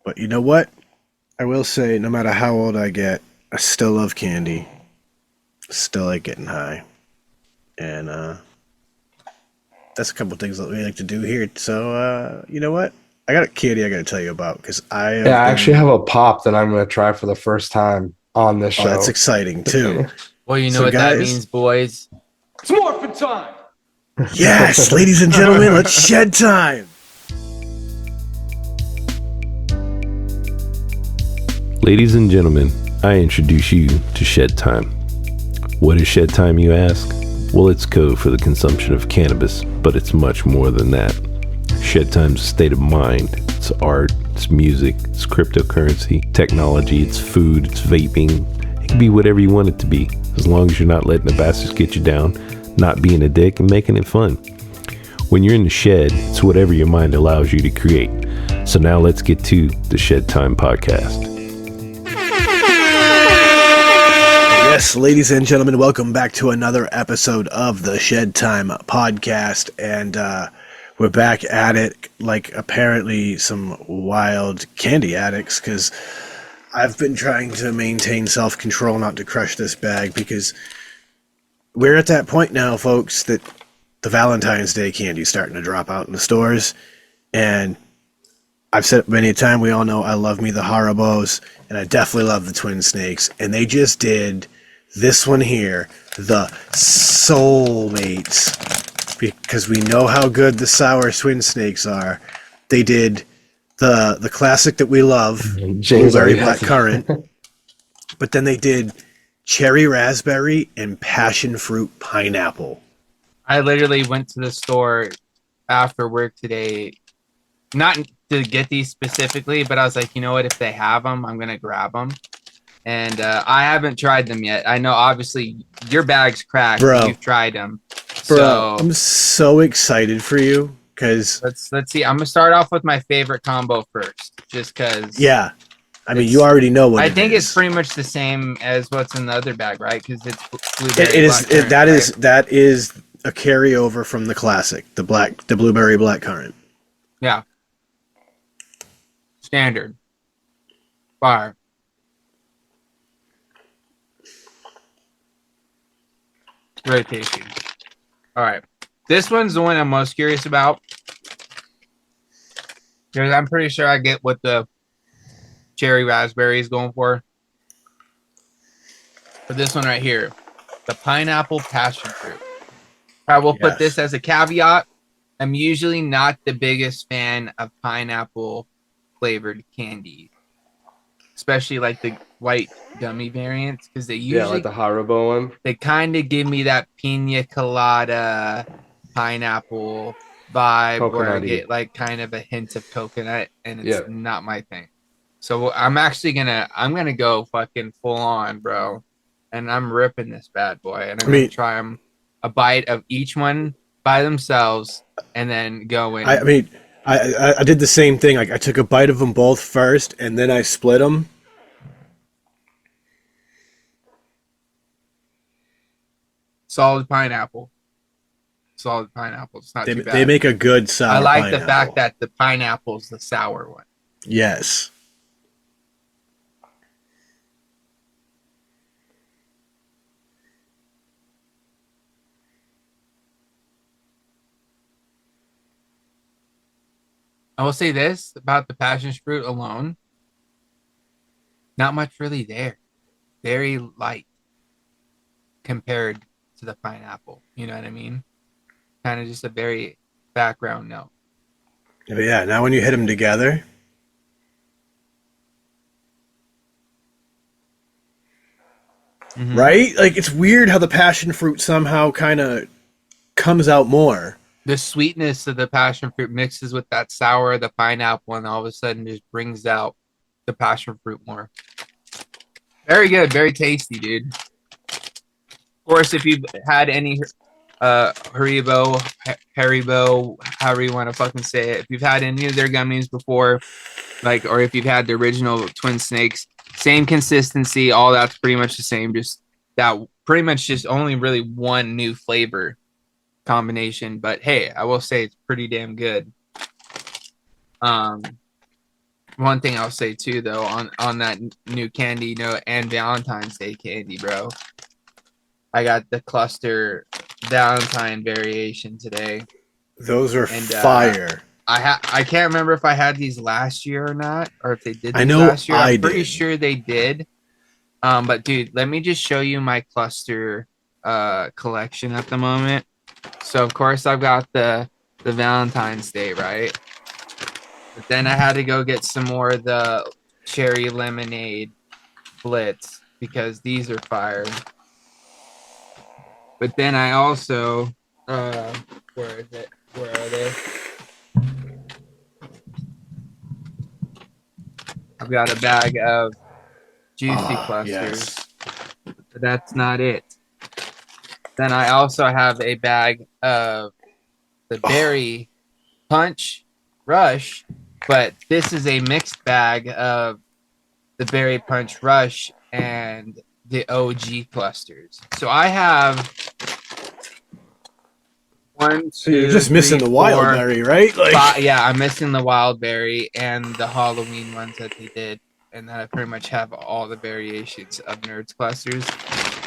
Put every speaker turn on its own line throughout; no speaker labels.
But you know what? I will say, no matter how old I get, I still love candy. Still like getting high. And that's a couple things that we like to do here. So, you know what? I got a candy I got to tell you about because I
Yeah,
have
I actually
been.
have a pop that I'm going to try for the first time on this
Oh, that's
show.
exciting too.
Well, you know
So,
what that
guys,
means, boys.
It's morphin' time!
yes, ladies and gentlemen, let's shed time.
Ladies and gentlemen, I introduce you to Shedtime. What is Shedtime, you ask? Well, it's code for the consumption of cannabis, but it's much more than that. Shedtime's a state of mind. It's art, it's music, it's cryptocurrency, technology, it's food, it's vaping. It can be whatever you want it to be, as long as you're not letting the bastards get you down, not being a dick, and making it fun. When you're in the shed, it's whatever your mind allows you to create. So now let's get to the Shedtime podcast.
Yes, ladies and gentlemen, welcome back to another episode of the Shed Time podcast. And we're back at it like apparently some wild candy addicts because I've been trying to maintain self-control not to crush this bag because we're at that point now, folks, that the Valentine's Day candy is starting to drop out in the stores. And I've said it many a time, we all know I love me the Haribos, and I definitely love the Twin Snakes. And they just did this one here, the Soulmates, because we know how good the sour Twin Snakes are. They did the classic that we love,
James
blueberry
already has
black currant, but then they did cherry raspberry and passion fruit pineapple.
I literally went to the store after work today, not to get these specifically, but I was like, you know what? If they have them, I'm gonna grab them. And I haven't tried them yet. I know, obviously, your bag's cracked.
Bro.
You've tried them,
Bro,
so
I'm so excited for you because,
let's see. I'm gonna start off with my favorite combo first, just because.
yeah, I mean, you already know what
I
it
think
is.
it's pretty much the same as what's in the other bag, right? Because it's
It,
blueberry.
it is
black currant,
that is
right?
that is a carryover from the classic, the blueberry black currant.
Yeah. Standard. Fire. Very tasty. All right. This one's the one I'm most curious about. Because I'm pretty sure I get what the cherry raspberry is going for. But this one right here, the pineapple passion fruit. I will put this as a caveat. I'm usually not the biggest fan of pineapple flavored candy, especially like the white gummy variants, because they
Yeah,
usually
like the Haribo one.
they kind of give me that pina colada pineapple vibe where I
Coconutty.
get like kind of a hint of coconut, and it's
Yeah.
not my thing. So I'm gonna go fucking full on, bro, and I'm ripping this bad boy, and I'm gonna try them a bite of each one by themselves, and then go in.
I mean, I did the same thing. Like I took a bite of them both first, and then I split them.
Solid pineapple. Solid pineapple. It's not
They
too bad.
they make a good sour.
I like
pineapple.
the fact that the pineapple's the sour one.
Yes.
I will say this about the passion fruit alone. Not much really there. Very light compared to the pineapple. You know what I mean? Kind of just a very background note.
But yeah. Now when you hit them together, right? Like it's weird how the passion fruit somehow kind of comes out more.
The sweetness of the passion fruit mixes with that sour of the pineapple, and all of a sudden just brings out the passion fruit more. Very good, very tasty, dude. Of course, if you've had any Haribo, however you want to fucking say it, if you've had any of their gummies before, like, or if you've had the original Twin Snakes, same consistency, all that's pretty much the same. Just that, pretty much just only really one new flavor combination. But hey, I will say it's pretty damn good. one thing I'll say too, though, on that new candy note and Valentine's Day candy, bro. I got the cluster Valentine variation today.
Those are fire.
I can't remember if I had these last year or not, or if they did these
I know
last year.
I
I'm pretty
did.
sure they did. But dude, let me just show you my cluster collection at the moment. So of course I've got the Valentine's Day, right? But then I had to go get some more of the cherry lemonade blitz because these are fire. But then I also where is it? Where are they? I've got a bag of juicy clusters.
Yes.
But that's not it. Then I also have a bag of the berry punch rush, but this is a mixed bag of the berry punch rush and the OG clusters. So I have one,
So you're
two,
just missing the
three,
wild
four,
berry, right? Like,
five. Yeah, I'm missing the wild berry and the Halloween ones that they did. And then I pretty much have all the variations of Nerds clusters.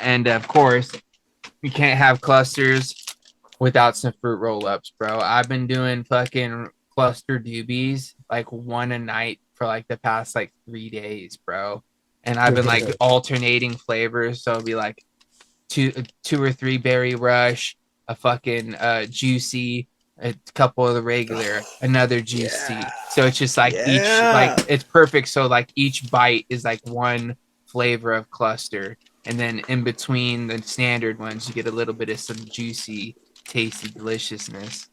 And of course, you can't have clusters without some fruit roll-ups, bro. I've been doing fucking cluster doobies like one a night for like the past like 3 days, bro. And I've been like alternating flavors, so it'll be like two or three berry rush, a fucking juicy, a couple of the regular, another juicy.
Yeah.
So it's just like each like it's perfect. So like each bite is like one flavor of cluster, and then in between the standard ones, you get a little bit of some juicy, tasty deliciousness.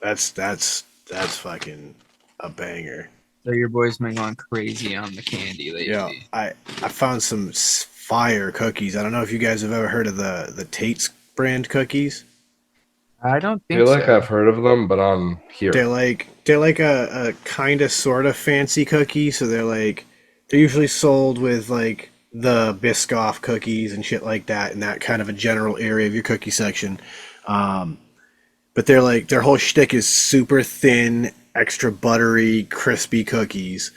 that's fucking a banger.
So your boy's been going crazy on the candy lately.
Yeah, I found some fire cookies. I don't know if you guys have ever heard of the Tate's brand cookies.
I don't
I
think
feel like
so.
I've heard of them, but I'm here.
They're like a kind of sort of fancy cookie. So they're usually sold with like the Biscoff cookies and shit like that, in that kind of a general area of your cookie section. But they're like, their whole shtick is super thin, extra buttery, crispy cookies.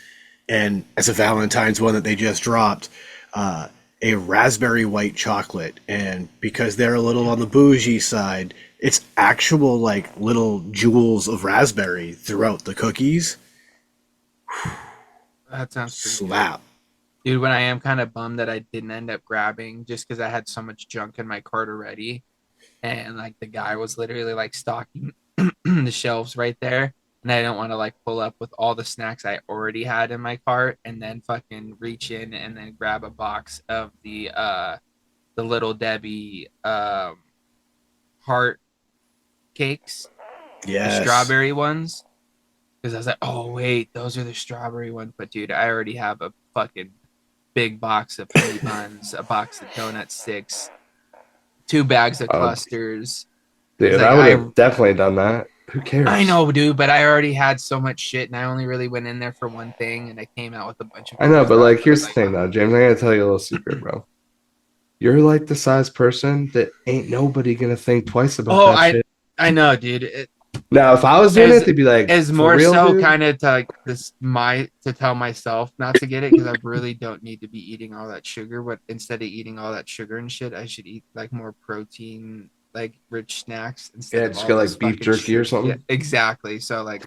And as a Valentine's one that they just dropped, a raspberry white chocolate. And because they're a little on the bougie side, it's actual like little jewels of raspberry throughout the cookies.
That sounds pretty
Slap.
good. Dude, when I am kind of bummed that I didn't end up grabbing just because I had so much junk in my cart already. And like the guy was literally like stocking the shelves right there. And I don't want to like pull up with all the snacks I already had in my cart and then fucking reach in and then grab a box of the Little Debbie heart cakes,
Yes.
the strawberry ones. Because I was like, oh wait, those are the strawberry ones. But dude, I already have a fucking big box of honey buns, a box of donut sticks, 2 bags of clusters.
Dude,
Like,
I would have definitely done that. Who cares?
I know, dude, but I already had so much shit, and I only really went in there for one thing, and I came out with a bunch of.
I know, but
stuff.
like, here's the
Like,
thing, though, James. I'm gonna tell you a little secret, bro. You're like the size person that ain't nobody gonna think twice about that shit.
I know, dude.
Now, if I was doing it, they'd be like,
it's
"For
more
real,
so
dude?"
kind of to like to tell myself not to get it because I really don't need to be eating all that sugar. But instead of eating all that sugar and shit, I should eat like more protein, like rich snacks instead.
Yeah,
of
just
all
get like
this
beef
fucking
jerky or
shit.
something.
Yeah, exactly. So like,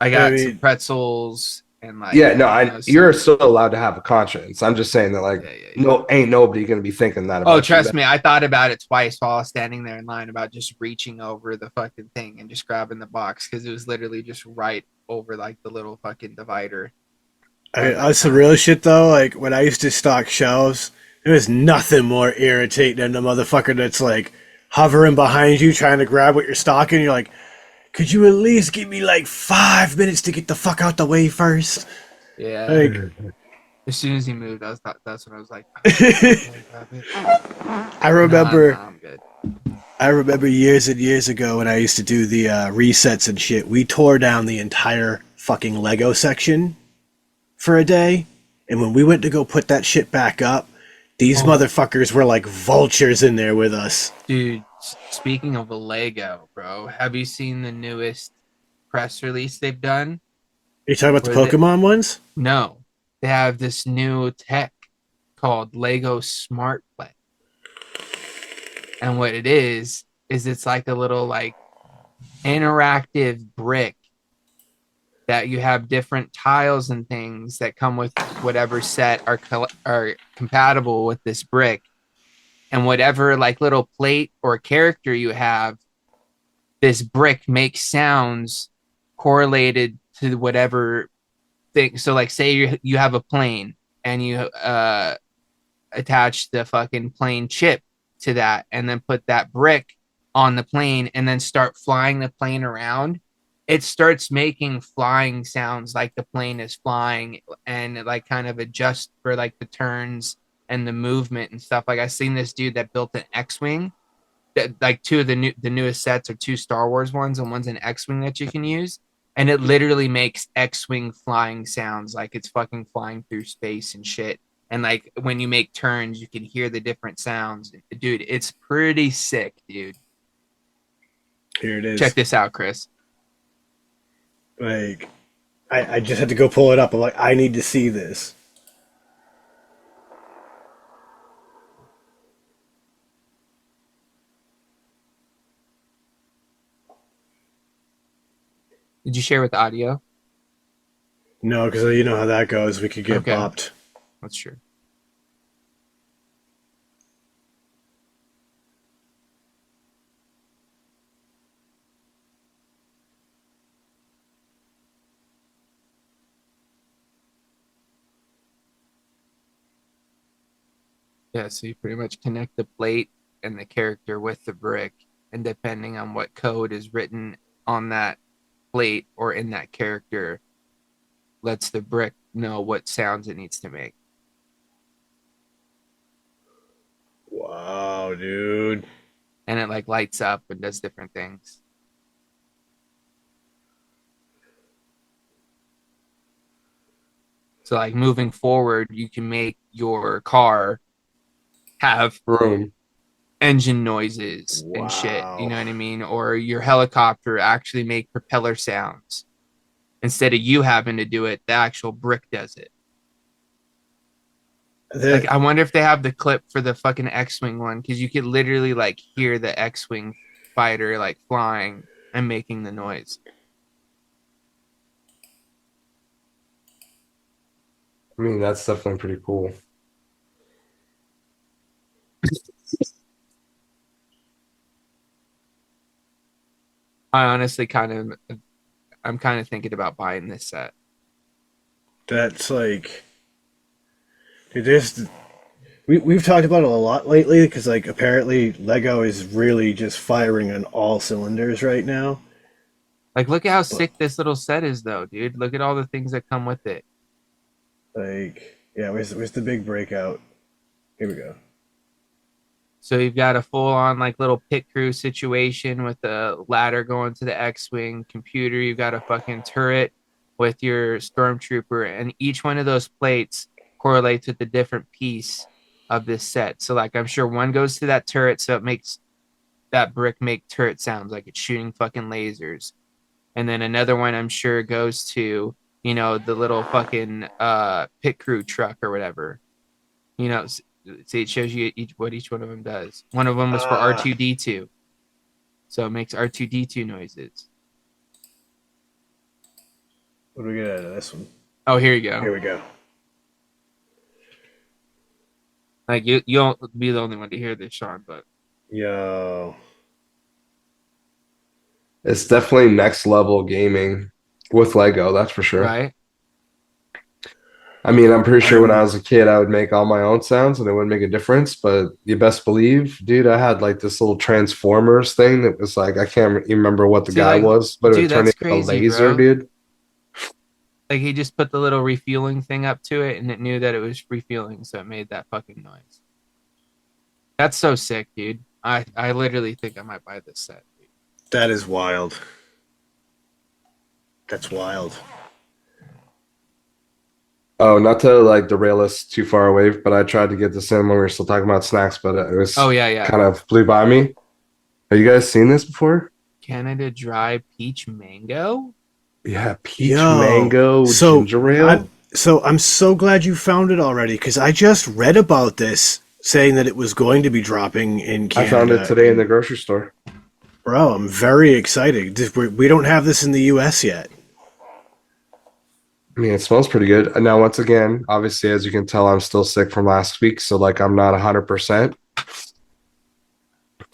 I got some pretzels and like.
Yeah, no, you're still allowed to have a conscience. I'm just saying that like, no, ain't nobody gonna be thinking that. About
trust me, I thought about it twice while I was standing there in line about just reaching over the fucking thing and just grabbing the box because it was literally just right over like the little fucking divider.
That's the real shit though. Like when I used to stock shelves, there was nothing more irritating than the motherfucker that's like hovering behind you trying to grab what you're stocking. You're like, could you at least give me like 5 minutes to get the fuck out the way first?
Yeah.
Like,
as soon as he moved, that's when I was like,
I remember.
I'm good.
I remember years and years ago when I used to do the resets and shit. We tore down the entire fucking Lego section for a day, and when we went to go put that shit back up, these motherfuckers were like vultures in there with us.
Dude, speaking of a Lego, bro, have you seen the newest press release they've done?
You talking about the
Where they-
Pokemon ones?
No, they have this new tech called Lego Smart Play. And what it is it's like a little like interactive brick that you have different tiles and things that come with whatever set are compatible with this brick. And whatever like little plate or character you have, this brick makes sounds correlated to whatever thing. So like say you have a plane and you attach the fucking plane chip to that and then put that brick on the plane and then start flying the plane around, it starts making flying sounds like the plane is flying and like kind of adjust for like the turns and the movement and stuff. Like I seen this dude that built an X-wing that like two of the newest sets are two Star Wars ones and one's an X-wing that you can use, and it literally makes X-wing flying sounds like it's fucking flying through space and shit. And like when you make turns, you can hear the different sounds. Dude, it's pretty sick, dude.
Here it is.
Check this out, Chris.
Like, I just had to go pull it up. I'm like, I need to see this.
Did you share with audio?
No, because you know how that goes. We could get
Okay.
bopped.
That's true. Yeah, so you pretty much connect the plate and the character with the brick, and depending on what code is written on that plate or in that character, lets the brick know what sounds it needs to make.
Wow, dude.
And it like lights up and does different things. So like moving forward, you can make your car have
Room.
engine noises and shit.
Wow.
You know what I mean? Or your helicopter actually make propeller sounds. Instead of you having to do it, the actual brick does it. Like, I wonder if they have the clip for the fucking X-Wing one, because you could literally like hear the X-Wing fighter like flying and making the noise.
I mean, that's definitely pretty cool.
I honestly I'm kind of thinking about buying this set.
That's like, dude, we've talked about it a lot lately because like apparently Lego is really just firing on all cylinders right now.
Like, look at how sick this little set is, though, dude. Look at all the things that come with it.
Like, yeah, where's the big breakout? Here we go.
So you've got a full-on like little pit crew situation with a ladder going to the X-Wing computer. You've got a fucking turret with your stormtrooper, and each one of those plates correlates with a different piece of this set. So like I'm sure one goes to that turret, so it makes that brick make turret sounds like it's shooting fucking lasers. And then another one I'm sure goes to, you know, the little fucking pit crew truck or whatever. You know, see, it shows you what each one of them does. One of them was for R2D2. So it makes R2D2 noises.
What do we get out of this one?
Oh, here you go.
Here we go.
Like you won't be the only one to hear this, Sean, but
Yo.
It's definitely next level gaming with Lego, that's for sure.
right?
I mean, I'm pretty sure when I was a kid, I would make all my own sounds and it wouldn't make a difference. But you best believe, dude, I had like this little Transformers thing that was like, I can't even remember what the
See,
guy
like,
was, but it
dude,
would turn
that's
into a
crazy,
laser,
bro.
dude.
Like he just put the little refueling thing up to it, and it knew that it was refueling, so it made that fucking noise. That's so sick, dude. I literally think I might buy this set. Dude.
That is wild. That's wild.
Oh, not to like derail us too far away, but I tried to get this in when we were still talking about snacks, but it was
Yeah.
kind of flew by me. Have you guys seen this before?
Canada Dry Peach Mango?
Yeah, peach
Yo,
mango
so
ginger ale.
I'm so glad you found it already because I just read about this saying that it was going to be dropping in
I found it
Canada.
today in the grocery store.
Bro, I'm very excited. We don't have this in the U.S. yet.
I mean, it smells pretty good. And now, once again, obviously, as you can tell, I'm still sick from last week, so like I'm not 100%,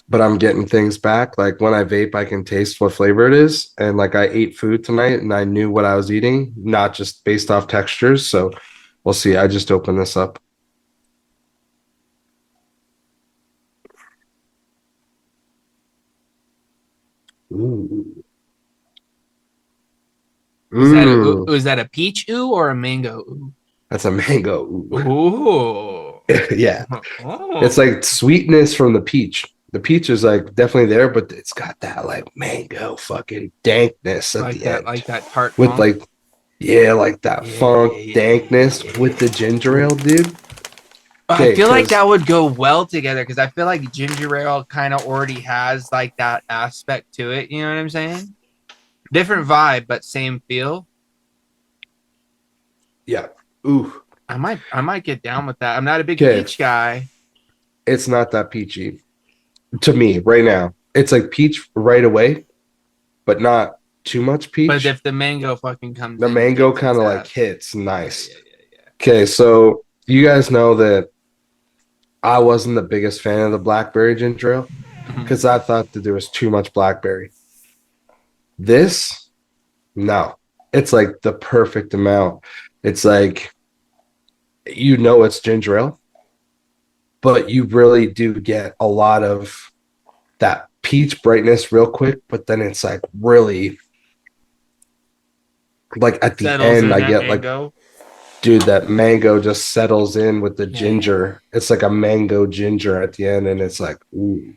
but I'm getting things back. Like when I vape, I can taste what flavor it is, and like I ate food tonight, and I knew what I was eating, not just based off textures. So we'll see. I just opened this up. Ooh.
Was that a peach ooh or a mango ooh?
That's a mango. Ooh.
Ooh.
Yeah.
Oh.
It's like sweetness from the peach. The peach is like definitely there, but it's got that like mango fucking dankness at
like
the
that,
end.
like that tart
With
funk.
like, yeah, like that
Yeah,
funk
yeah, yeah,
dankness
yeah,
with the ginger ale, dude.
I
Okay,
feel like
'cause
that would go well together because I feel like ginger ale kind of already has like that aspect to it. You know what I'm saying? Different vibe, but same feel.
yeah. Ooh.
I might get down with that. I'm not a big
Okay.
peach guy,
It's not that peachy to me right now. It's like peach right away, but not too much
but
peach.
if the mango fucking comes
The
in, it
mango
kicks its
kind of like
ass.
hits
Yeah,
nice.
yeah, yeah, yeah.
Okay, so you guys know that I wasn't the biggest fan of the blackberry ginger ale
Mhm.
because I thought that there was too much blackberry. This, no, it's like the perfect amount. It's like, it's ginger ale, but you really do get a lot of that peach brightness real quick. But then it's like really, like at the
Settles
end,
in
I
that
get like,
mango.
dude, that mango just settles in with the
Yeah, yeah.
ginger. It's like a mango ginger at the end, and it's like, ooh.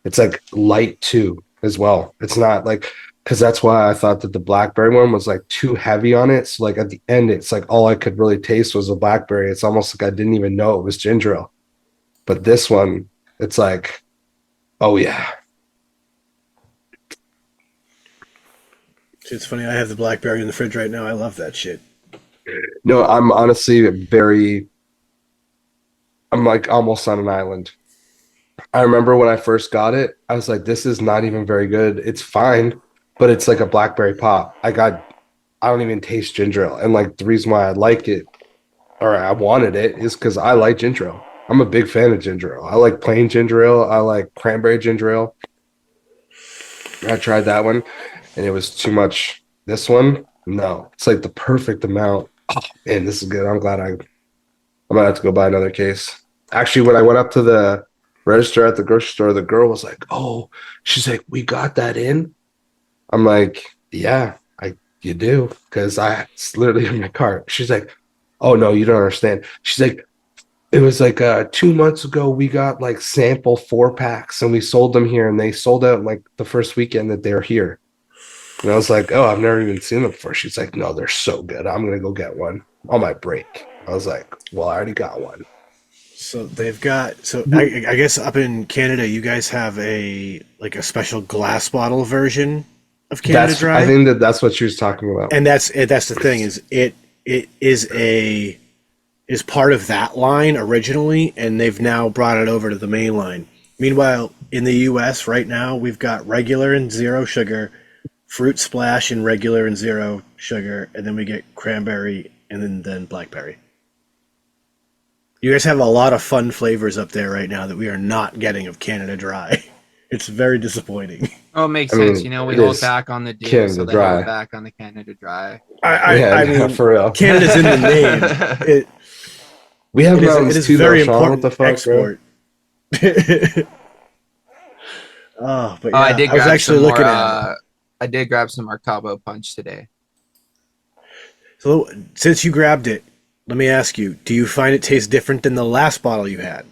It's like light too as well. It's not like because that's why I thought that the blackberry one was like too heavy on it. So like at the end, it's like all I could really taste was a blackberry. It's almost like I didn't even know it was ginger ale. But this one, it's like, oh yeah.
It's funny. I have the BlackBerry in the fridge right now. I love that shit.
No, I'm honestly I'm like almost on an island. I remember when I first got it, I was like, this is not even very good. It's fine, but it's like a blackberry pop. I don't even taste ginger ale. And like the reason why I like it or I wanted it is because I like ginger ale. I'm a big fan of ginger ale. I like plain ginger ale. I like cranberry ginger ale. I tried that one and it was too much. This one, no, it's like the perfect amount. Oh, man, this is good. I'm gonna have to go buy another case. Actually, when I went up to the register at the grocery store, the girl was like, "Oh," she's like, "We got that in." I'm like, "Yeah, you do," because it's literally in my cart. She's like, "Oh no, you don't understand." She's like, "It was like 2 months ago. We got like sample 4 packs and we sold them here, and they sold out like the first weekend that they're here." And I was like, "Oh, I've never even seen them before." She's like, "No, they're so good. I'm gonna go get one on my break." I was like, "Well, I already got one."
So they've got. So I guess up in Canada, you guys have a special glass bottle version of Canada
I
Dry,
think that's what she was talking about.
and that's the thing is it is part of that line originally, and they've now brought it over to the main line. Meanwhile, in the U.S. right now, we've got regular and zero sugar, fruit splash and regular and zero sugar, and then we get cranberry and then blackberry. You guys have a lot of fun flavors up there right now that we are not getting of Canada Dry. It's very disappointing.
Oh, it makes
I
sense.
mean,
You know, we
it
hold
is
back on the dew,
Canada
so they
Dry.
hold back on the Canada Dry.
Yeah,
I mean,
for real.
Canada's in the name.
We have
It
mountains
is
too, though,
very
Sean. What the
important
fuck, bro?
export. Oh, but
Oh, I
yeah,
did
I was
grab
actually
some more.
looking at it.
I did grab some Marcabo Punch today.
So since you grabbed it, let me ask you: do you find it tastes different than the last bottle you had?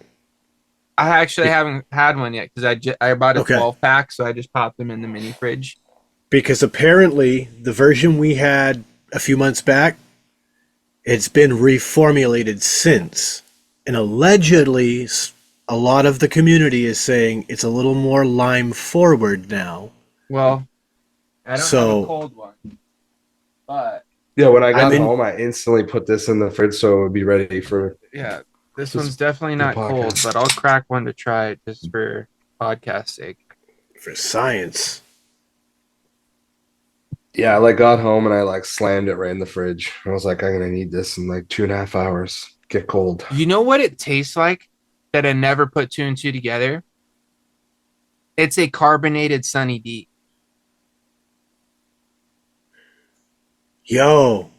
I actually haven't had one yet because I bought a
Okay,
12 pack, so I just popped them in the mini fridge.
because apparently the version we had a few months back, it's been reformulated since, and allegedly a lot of the community is saying it's a little more lime forward now.
Well, I don't have a
So
cold one. But
Yeah, when I got
in-
home, I instantly put this in the fridge so it would be ready for.
yeah, this
Just
one's definitely
the
not cold,
podcast.
but I'll crack one to try it just for podcast sake.
For science.
Yeah, I like got home and I like slammed it right in the fridge. I was like, I'm gonna need this in like 2.5 hours. Get cold.
You know what it tastes like that I never put two and two together? It's a carbonated Sunny D.
Yo,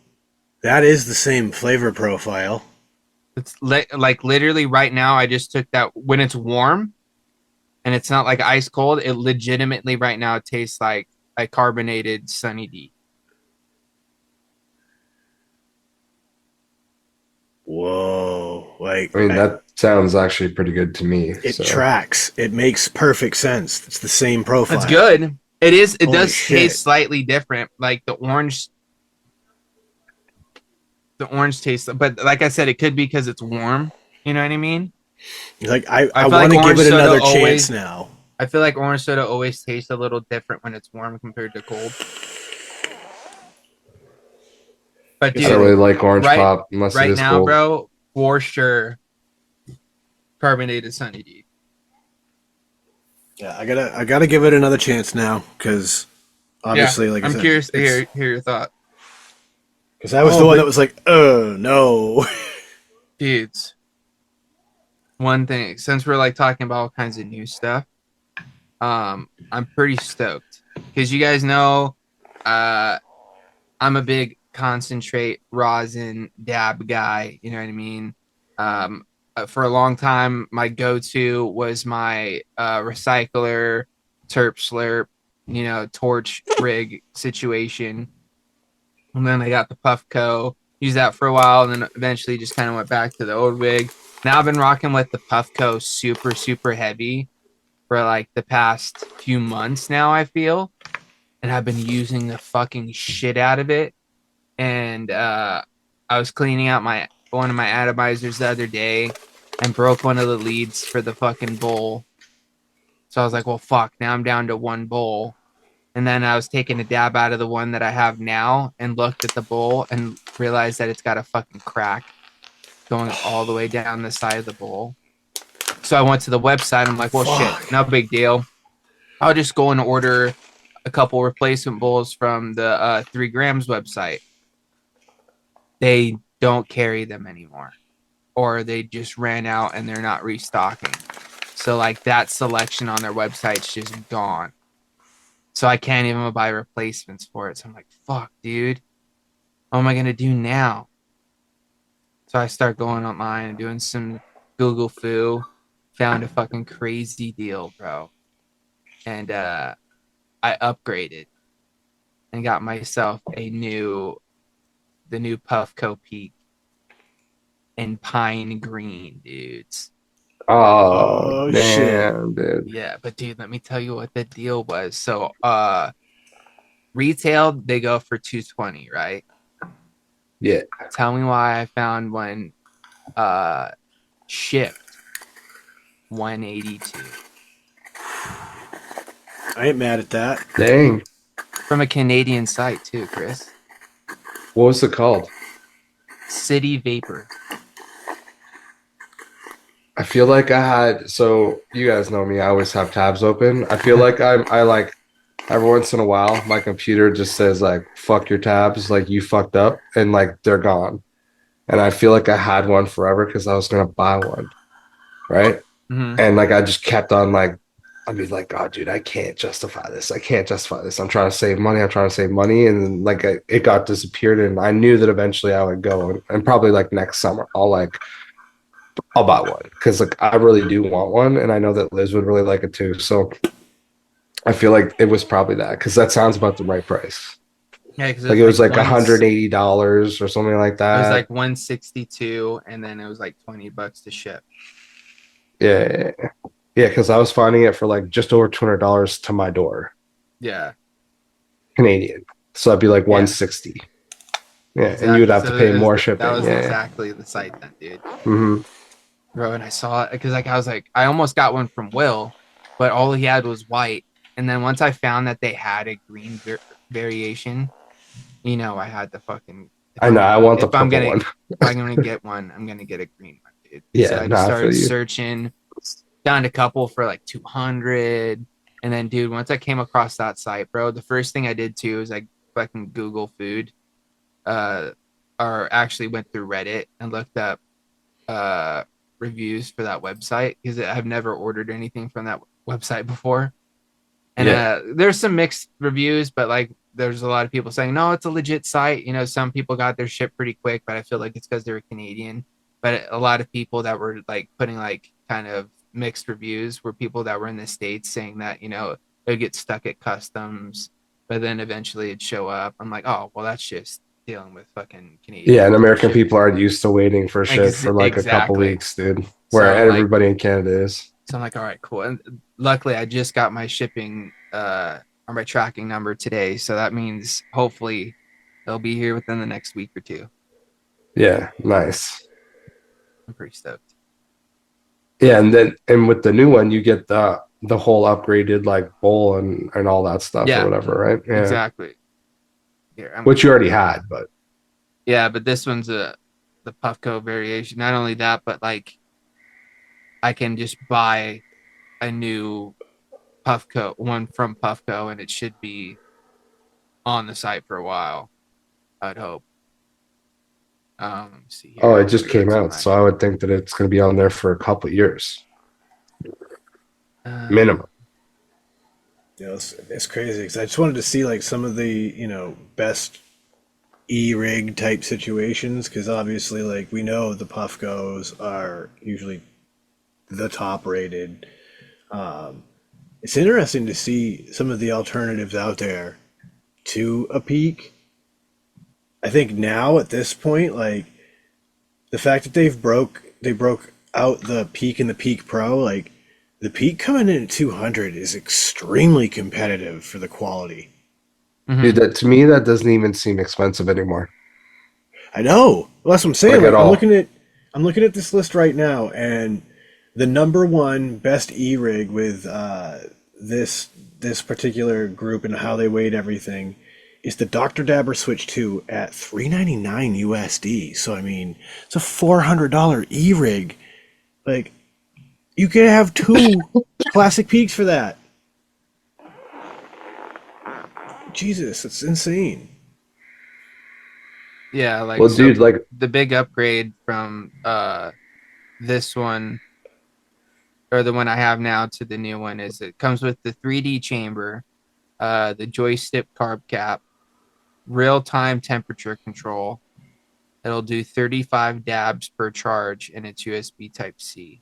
that is the same flavor profile.
It's like literally right now. I just took that when it's warm and it's not like ice cold. It legitimately right now tastes like a carbonated Sunny D.
Whoa. Like,
I mean, that sounds actually pretty good to me.
it
so.
tracks. It makes perfect sense. It's the same profile.
It's good. It is. It
Holy
does
shit.
taste slightly different. Like the orange tastes, but like I said, it could be because it's warm. You know what I mean?
Like, I
feel
want to
like
give
orange
it
soda
another
always-
chance now.
I feel like orange soda always tastes a little different when it's warm compared to cold. But
I
dude,
don't really like orange
right-
pop unless it
right
is
now,
cold.
bro, for sure, carbonated Sunny D.
Yeah, I gotta give it another chance now because obviously, like I
I'm
said,
curious to hear your thought,
because I was
Oh,
the one
but-
that was like, oh no.
dudes. One thing, since we're like talking about all kinds of new stuff, I'm pretty stoked because you guys know, I'm a big concentrate rosin dab guy. You know what I mean? For a long time, my go-to was my recycler terp slurp, torch rig situation. And then I got the Puffco, used that for a while, and then eventually just kind of went back to the old wig. Now I've been rocking with the Puffco super, super heavy for like the past few months now, I feel. And I've been using the fucking shit out of it. And I was cleaning out one of my atomizers the other day and broke one of the leads for the fucking bowl. So I was like, well, fuck, now I'm down to one bowl. And then I was taking a dab out of the one that I have now and looked at the bowl and realized that it's got a fucking crack going all the way down the side of the bowl. So I went to the website. I'm like, well, shit, no big deal. I'll just go and order a couple replacement bowls from the 3 grams website. They don't carry them anymore, or they just ran out and they're not restocking. So like that selection on their website's just gone. So I can't even buy replacements for it. So I'm like, fuck, dude. What am I gonna do now? So I start going online and doing some Google foo. Found a fucking crazy deal, bro. And I upgraded and got myself the new Puffco Peak in pine green, dudes.
Oh,
shit.
damn, dude.
Yeah, but dude, let me tell you what the deal was. So retail, they go for $220, right?
Yeah.
Tell me why I found one shipped $182
I ain't mad at that.
Dang.
from a Canadian site too, Chris.
What was it called?
City Vapor.
I feel like I had, so you guys know me, I always have tabs open. I feel like I like every once in a while, my computer just says like, fuck your tabs, like you fucked up and like they're gone. And I feel like I had one forever because I was going to buy one. Right.
Mm-hmm.
And like I just kept on like, I'd be like, God, dude, I can't justify this. I can't justify this. I'm trying to save money. I'm trying to save money. And then, like it got disappeared. And I knew that eventually I would go and probably like next summer, I'll buy one because like I really do want one. And I know that Liz would really like it too. So I feel like it was probably that because that sounds about the right price.
Yeah, because
Like it was like $180 or something like that.
It was like 162, and then it was like $20 to ship.
Yeah. Yeah, because I was finding it for like just over $200 to my door.
Yeah.
Canadian. So that'd be like 160. Yeah,
Exactly.
and you would have
So
to pay
it was
more shipping.
That was
yeah.
exactly the site then, dude.
Mm-hmm.
Bro, and I saw it because like I was like, I almost got one from Will, but all he had was white. And then once I found that they had a green variation, You know, I had to fucking.
I know. I want the
If I'm
purple
gonna
one.
if I'm gonna get one, I'm gonna get a green one, dude. So
Yeah,
I
no,
just
I feel
started
you.
searching, found a couple for like 200, and then, dude, once I came across that site, bro, the first thing I did too is I fucking Google food, uh, or actually went through Reddit and looked up reviews for that website because I've never ordered anything from that website before. And
Yeah.
there's some mixed reviews, but like there's a lot of people saying, no, it's a legit site. You know, some people got their shit pretty quick, but I feel like it's because they're Canadian. But a lot of people that were like putting like kind of mixed reviews were people that were in the States saying that, you know, they'd get stuck at customs, but then eventually it'd show up. I'm like, oh, well, that's just dealing with fucking
Yeah, and
Canadians and
American
shit.
people aren't used to waiting for shit for like a couple
Exactly.
weeks, dude.
So
Where
I'm like,
everybody in Canada is.
so I'm like, all right, cool. And luckily I just got my shipping or my tracking number today. So that means hopefully they'll be here within the next week or two.
Yeah, nice.
I'm pretty stoked.
Yeah, and with the new one, you get the whole upgraded like bowl and all that stuff
Yeah,
or whatever, right? Yeah,
exactly. Here,
which you already had, but
yeah, but this one's the Puffco variation. Not only that, but like I can just buy a new one from Puffco, and it should be on the site for a while. I'd hope. See here.
oh, it just
Maybe
came
that's
out, so I would think that it's going to be on there for a couple years minimum.
You know, it's crazy because I just wanted to see like some of the, you know, best e-rig type situations because obviously like we know the Puffcos are usually the top rated. It's interesting to see some of the alternatives out there to a peak. I think now at this point, like the fact that they broke out the Peak and the Peak Pro, like the Peak coming in at 200 is extremely competitive for the quality.
Dude, that to me that doesn't even seem expensive anymore.
I know. Well, that's what I'm saying.
Like
Like
at all.
I'm looking at this list right now, and the number one best e-rig with this particular group and how they weighed everything is the Dr. Dabber Switch 2 at $399 USD. So I mean, it's a $400 e-rig. Like you could have two classic peaks for that. Jesus, it's insane.
Yeah, like
Well,
so
dude, like
the big upgrade from this one or the one I have now to the new one is it comes with the 3D chamber, the joystick carb cap, real-time temperature control. It'll do 35 dabs per charge and it's USB Type C.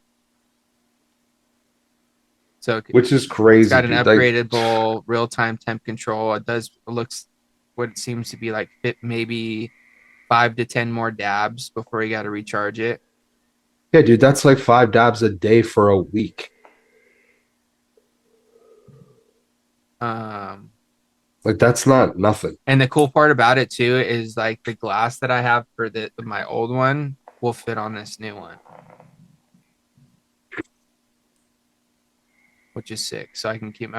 So
which is
it's
crazy,
got an
dude. Like,
upgraded bowl, real-time temp control. It looks what it seems to be like maybe 5 to 10 more dabs before you got to recharge it.
yeah, dude, that's like 5 dabs a day for a week. Like that's not nothing.
And the cool part about it too is like the glass that I have for my old one will fit on this new one, which is sick. So I can keep my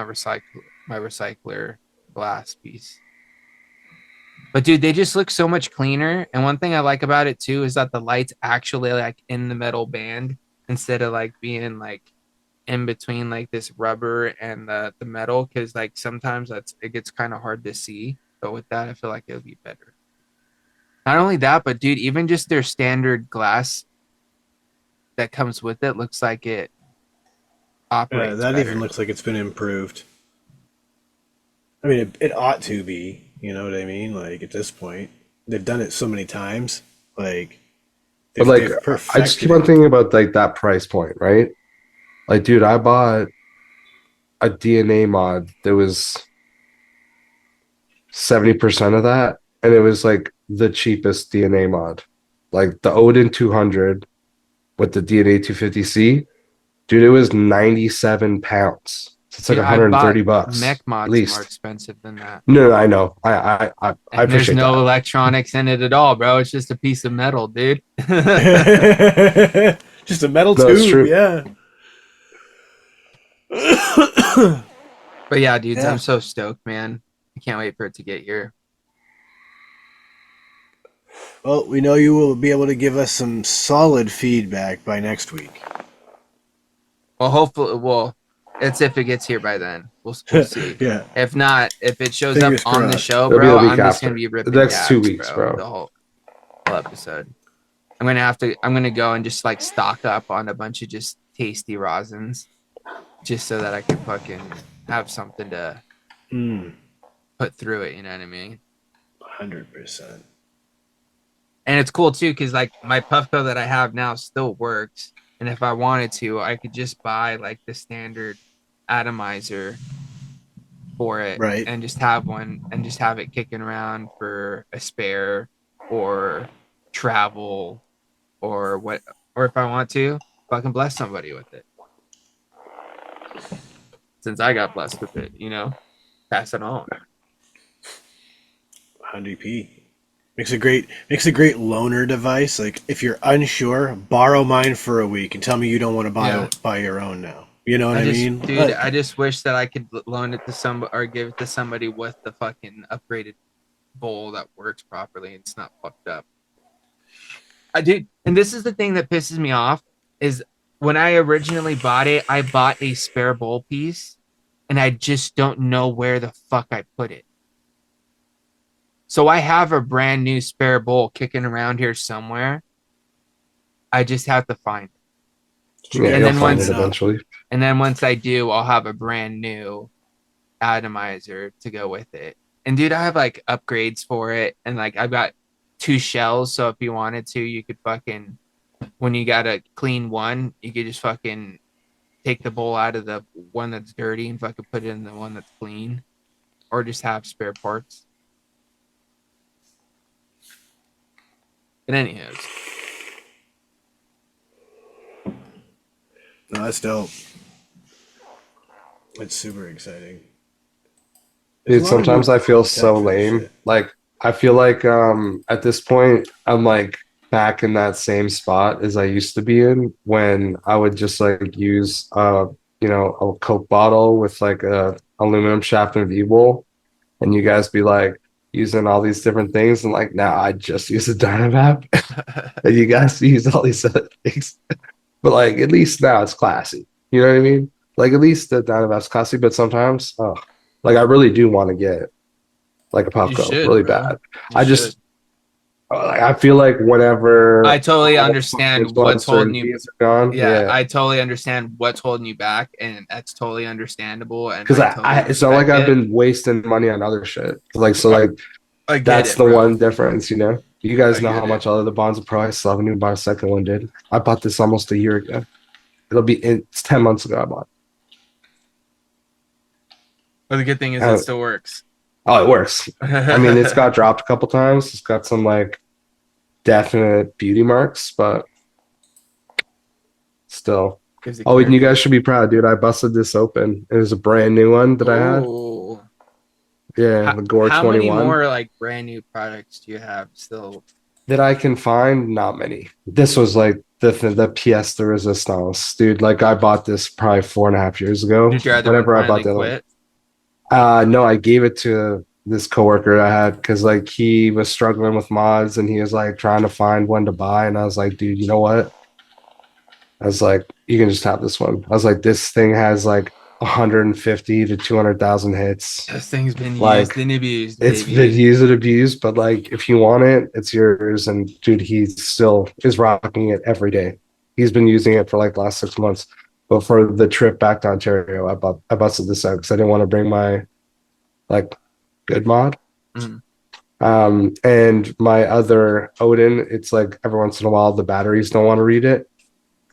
recycler glass piece. But dude, they just look so much cleaner. And one thing I like about it too is that the light's actually like in the metal band instead of like being like in between like this rubber and the metal, because like sometimes it gets kind of hard to see. But with that, I feel like it'll be better. Not only that, but dude, even just their standard glass that comes with it looks like it operates
That
better.
even looks like it's been improved. I mean, it ought to be. You know what I mean? Like at this point, they've done it so many times. Like,
But like,
they've
I just keep
perfected
on
it.
thinking about like that price point, right? Like, dude, I bought a DNA mod that was 70% of that, and it was like the cheapest DNA mod. Like the Odin 200 with the DNA 250C, dude, it was 97 pounds. So it's like
Dude, I bought
$130
mech
at
mods more
least.
expensive than that.
No, I know. I
And there's
appreciate
no
that.
electronics in it at all, bro. It's just a piece of metal, dude.
Just a metal
No, it's
tube,
true.
yeah.
But yeah, dudes,
Yeah.
I'm so stoked, man. I can't wait for it to get here.
Well, we know you will be able to give us some solid feedback by next week.
Well, hopefully, it's if it gets here by then. We'll see.
Yeah.
If not, if it shows
Fingers
up on the
crossed.
show,
It'll be
bro,
the week
I'm just
after.
gonna be ripping
The next 2
dabs,
weeks, bro.
The whole episode. I'm gonna go and just like stock up on a bunch of just tasty rosins, just so that I can fucking have something to put through it. You know what I mean?
100%.
And it's cool too, because like my Puffco that I have now still works, and if I wanted to, I could just buy like the standard atomizer for it,
Right.
and just have one and just have it kicking around for a spare or travel or what, or if I want to, fucking bless somebody with it. Since I got blessed with it, pass it on.
100p. Makes a great loaner device. Like if you're unsure, borrow mine for a week and tell me you don't want to buy your own now. You know what I mean?
Dude, I just wish that I could loan it to somebody or give it to somebody with the fucking upgraded bowl that works properly and it's not fucked up. And this is the thing that pisses me off is when I originally bought it, I bought a spare bowl piece and I just don't know where the fuck I put it. So I have a brand new spare bowl kicking around here somewhere. I just have to find it.
Yeah,
and
you'll
then
find
once
it eventually.
And then once I do, I'll have a brand new atomizer to go with it. And dude, I have like upgrades for it. And like I've got 2 shells. So if you wanted to, you could fucking, when you got a clean one, you could just fucking take the bowl out of the one that's dirty and fucking put it in the one that's clean. Or just have spare parts. But anyways.
No, that's dope. It's super exciting.
Dude, sometimes I feel so lame. Like I feel like at this point I'm like back in that same spot as I used to be in when I would just like use a Coke bottle with like a aluminum shaft and V-bowl, and you guys be like using all these different things, and like now I just use a Dynavap and you guys use all these other things. But like at least now it's classy. You know what I mean? Like at least the Dynavap's classy, but sometimes like I really do want to get like a Puffco really bad. I feel like whenever
I totally understand what's holding you.
Yeah,
I totally understand what's holding you back, and that's totally understandable. And
because it's not like I've been wasting money on other shit. Like that's the one difference, You guys know how much all of the Bonds of Pro. I still haven't even bought a second one, dude. I bought this almost a year ago. It's 10 months ago I bought.
But the good thing is it still works.
Oh, it works. I mean, it's got dropped a couple times. It's got some like definite beauty marks, but still. Oh, and you guys should be proud, dude. I busted this open. It was a brand new one that I had. Yeah, the Gore 21.
How many more like brand new products do you have still?
That I can find? Not many. This was like the pièce de résistance, dude. Like I bought this probably 4.5 years ago.
Did you rather
whenever I bought that
quit?
No, I gave it to this coworker I had because like he was struggling with mods and he was like trying to find one to buy, and I was like, dude, you know what? I was like, you can just have this one. I was like, this thing has like 150 to 200,000 hits.
This thing's been used and abused.
It's been used and abused, but like if you want it, it's yours. And dude, he still is rocking it every day. He's been using it for like the last 6 months. But for the trip back to Ontario, I busted this out because I didn't want to bring my like good mod. And my other Odin, it's like every once in a while the batteries don't want to read it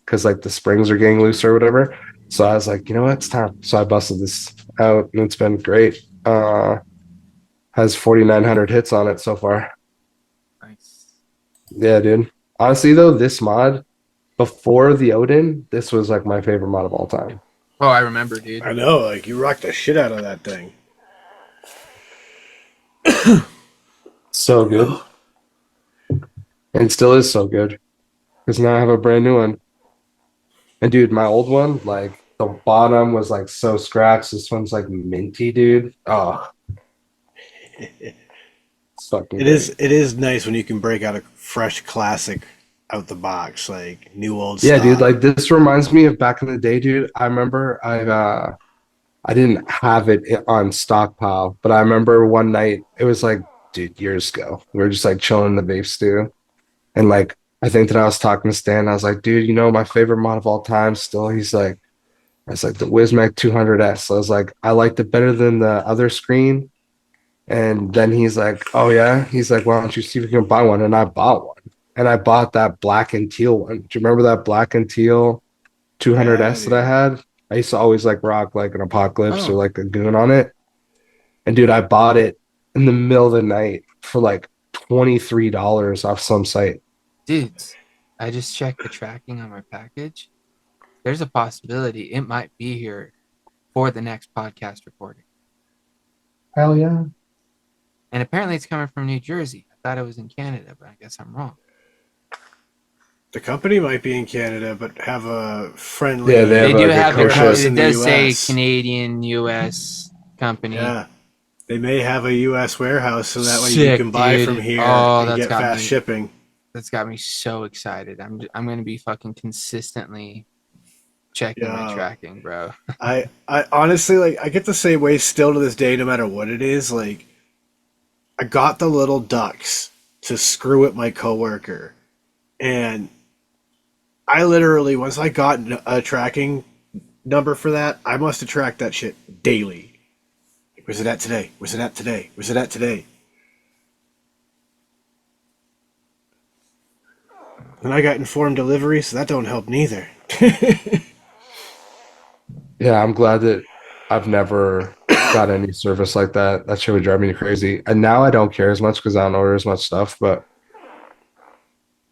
because like the springs are getting loose or whatever. So I was like, you know what, it's time. So I busted this out and it's been great. Has 4,900 hits on it so far.
Nice.
Yeah, dude. Honestly though, this mod before the Odin, this was like my favorite mod of all time.
Oh, I remember, dude.
I know, like you rocked the shit out of that thing.
So good. And still is so good. Because now I have a brand new one. And dude, my old one, like the bottom was like so scratched. This one's like minty, dude. Oh. fucking
It
great.
is. It is nice when you can break out a fresh classic out the box, like new old
Yeah, dude,
stock.
like this reminds me of back in the day, dude. I remember I didn't have it on stockpile, but I remember one night, it was like, dude, years ago. We were just like chilling in the vape stew. And like, I think that I was talking to Stan. I was like, dude, you know, my favorite mod of all time still. I was like, the Wismac 200S. I was like, I liked it better than the other screen. And then he's like, oh, yeah. He's like, why don't you see if you can buy one? And I bought one. And I bought that black and teal one. Do you remember that black and teal
Yeah,
200S that I
dude.
had? I used to always like rock like an Apocalypse or
Oh,
like a Goon on it. And dude, I bought it in the middle of the night for like $23 off some site.
dudes, I just checked the tracking on my package. There's a possibility it might be here for the next podcast recording.
Hell yeah.
And apparently it's coming from New Jersey. I thought it was in Canada, but I guess I'm wrong.
The company might be in Canada, but have a friendly.
Yeah, they
They
have
do
like a
have
warehouse
kosher.
it
in the
does say
US.
Canadian US company.
Yeah, they may have a U.S. warehouse, so that way you
Sick,
can buy
dude.
from here
Oh,
and
that's
get
got
fast
me.
shipping.
That's got me so excited. I'm gonna be fucking consistently checking my
Yeah,
tracking, bro.
I honestly like. I get the same way still to this day, no matter what it is. Like, I got the little ducks to screw with my coworker, and I literally once I got a tracking number for that, I must have tracked that shit daily. Where's it at today? Where's it at today? Where's it at today? And I got informed delivery, so that don't help neither.
Yeah, I'm glad that I've never got any service like that. That shit would drive me crazy. And now I don't care as much because I don't order as much stuff. But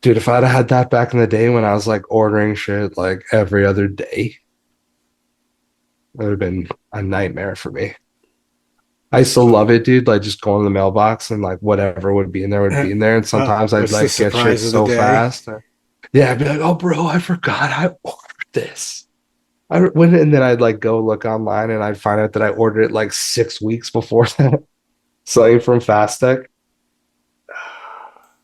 dude, if I'd had that back in the day when I was like ordering shit like every other day, it would have been a nightmare for me. I still love it, dude. Like just going to the mailbox and like whatever would be in there would be in there. And sometimes I'd
What's the
like get shit
surprise of the
so
day?
fast. Yeah, I'd be like, oh, bro, I forgot I ordered this. I went and then I'd like go look online and I'd find out that I ordered it like 6 weeks before that. Something from Fastech,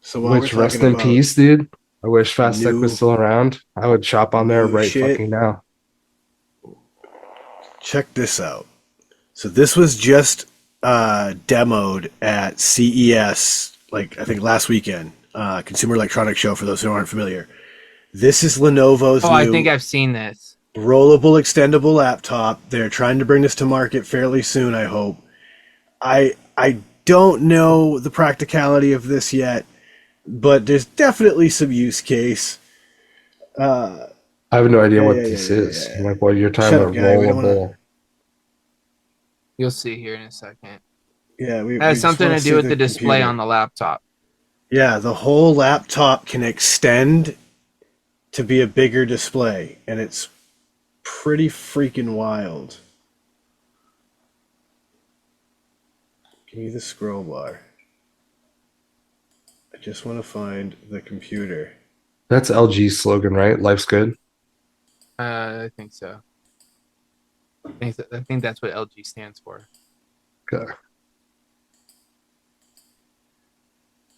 So while we're
which
talking
rest in
about
peace, dude. I wish Fastech was
new
still around. I would shop on there
new
right
shit,
fucking now.
check this out. So this was just demoed at CES, like I think last weekend, Consumer Electronics Show. For those who aren't familiar, this is Lenovo's
Oh, I think
new
I've seen this.
rollable, extendable laptop. They're trying to bring this to market fairly soon, I hope. I don't know the practicality of this yet, but there's definitely some use case. Uh,
I have no idea
yeah,
what
yeah, yeah,
this
yeah,
is.
yeah.
Like what you're talking
Shut up,
about,
guy. We don't want to.
rollable.
You'll see here in a second.
Yeah,
It
we
has
just
something
want
to
to
do
see
with
the
the display
computer.
on the laptop.
Yeah, the whole laptop can extend to be a bigger display, and it's pretty freaking wild. Give me the scroll bar. I just want to find the computer.
That's LG's slogan, right? Life's good.
I think so. I think that's what LG stands for.
Okay.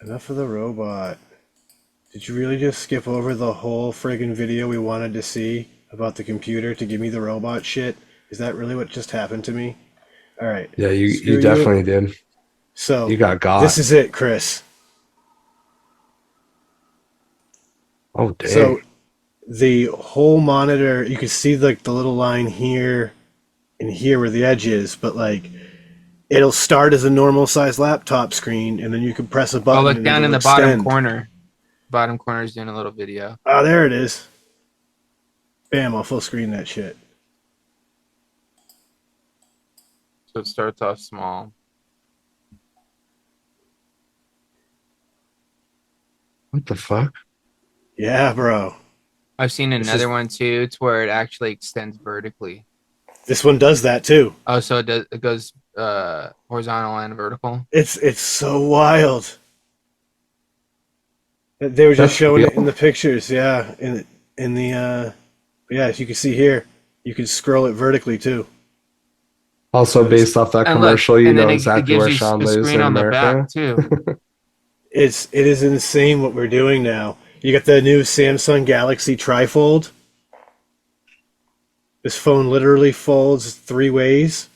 Enough of the robot. Did you really just skip over the whole friggin' video we wanted to see about the computer to give me the robot shit? Is that really what just happened to me? All right.
Yeah, you
Screw you.
definitely did.
So,
You got.
this is it, Chris.
Oh dang.
So, the whole monitor, you can see like the little line here and here where the edge is, but like it'll start as a normal size laptop screen, and then you can press a
Oh,
button
look
and
down in
it'll
the bottom
extend.
corner. Bottom corner is doing a little video.
Oh, there it is. Bam, I'll full screen that shit.
So it starts off small.
What the fuck?
Yeah, bro.
I've seen
This
another
is-
one too. It's where it actually extends vertically.
This one does that too.
Oh, so it goes horizontal and vertical.
It's so wild. They were just
That's
showing it in
real?
the pictures, yeah. Yeah, as you can see here, you can scroll it vertically too.
Also, based off that
And look,
commercial, you
and then
know
it
exactly
gives
where
you
Sean
a
lives
screen
in
on the
America.
back too.
It is insane what we're doing now. You got the new Samsung Galaxy Trifold. This phone literally folds 3 ways.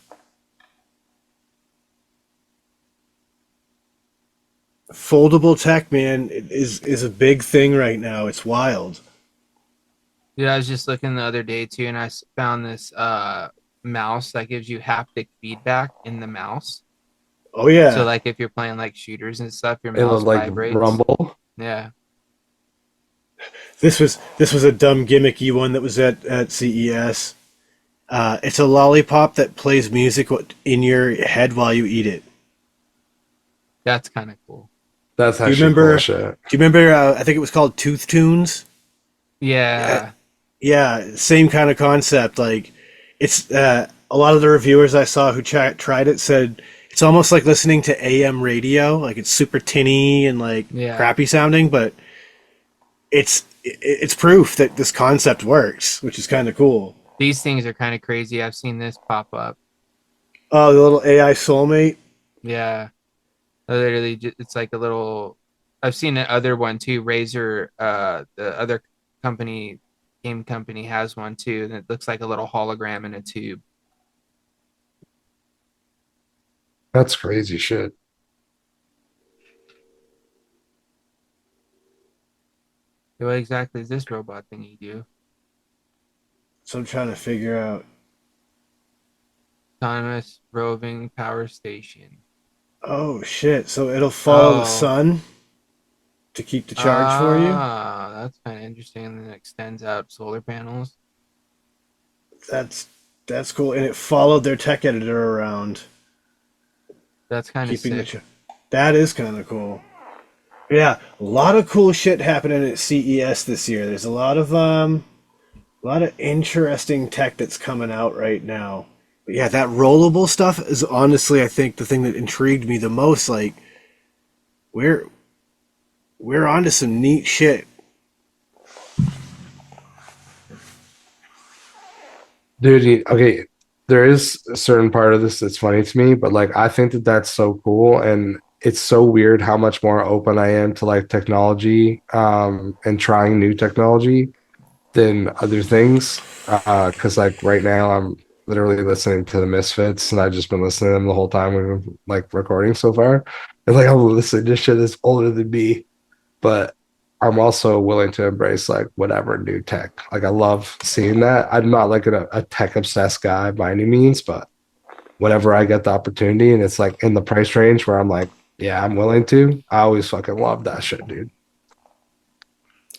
Foldable tech, man, is a big thing right now. It's wild.
Yeah, I was just looking the other day too, and found this mouse that gives you haptic feedback in the mouse.
Oh
So
yeah,
like if you're playing like shooters and stuff, your
It
mouse
looked like
vibrates.
Rumble.
Yeah.
this was a dumb gimmicky one that was at CES. It's a lollipop that plays music in your head while you eat it.
That's kind of cool.
That's
Do you
actually cool
remember?
shit.
Do you remember? I think it was called Tooth Tunes. Yeah,
Yeah.
yeah, same kind of concept. Like, it's a lot of the reviewers I saw who tried it said it's almost like listening to AM radio. Like it's super tinny and like
Yeah.
crappy sounding, but it's proof that this concept works, which is kind of cool.
These things are kind of crazy. I've seen this pop up.
Oh, the little AI soulmate.
Yeah. Literally, it's like a little. I've seen the other one too. Razer, the other company, game company has one too, and it looks like a little hologram in a tube.
That's crazy shit.
What exactly is this robot thing you do?
So I'm trying to figure out.
Autonomous roving power station.
Oh shit! So it'll follow the
Oh,
sun to keep the charge for you.
that's kind of interesting. And then it extends out solar panels.
That's that's cool, and it followed their tech editor around,
That's kind of
keeping the.
sick.
That is kind of cool. Yeah, a lot of cool shit happening at CES this year. There's a lot of interesting tech that's coming out right now. But yeah, that rollable stuff is honestly, I think, the thing that intrigued me the most. Like, we're we're onto some neat shit.
Dude, okay, there is a certain part of this that's funny to me, but like I think that that's so cool, and it's so weird how much more open I am to like technology, and trying new technology than other things. Because like right now I'm literally listening to the Misfits, and I've just been listening to them the whole time we've been like recording so far. And like I'm listening to shit that's older than me, but I'm also willing to embrace like whatever new tech. Like I love seeing that. I'm not like a tech obsessed guy by any means, but whenever I get the opportunity and it's like in the price range where I'm like, yeah, I'm willing to, I always fucking love that shit, dude.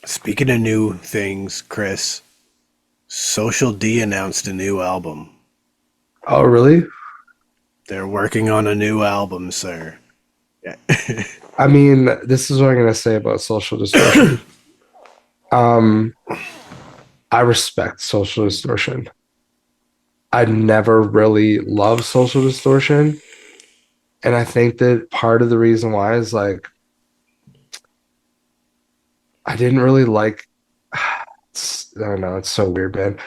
Speaking of new things, Chris, Social D announced a new album.
Oh, really?
They're working on a new album, sir. Yeah.
I mean, this is what I'm gonna say about social distortion. Um, I respect social distortion. I never really loved social distortion. And I think that part of the reason why is like I didn't really like I don't know, it's so weird, man.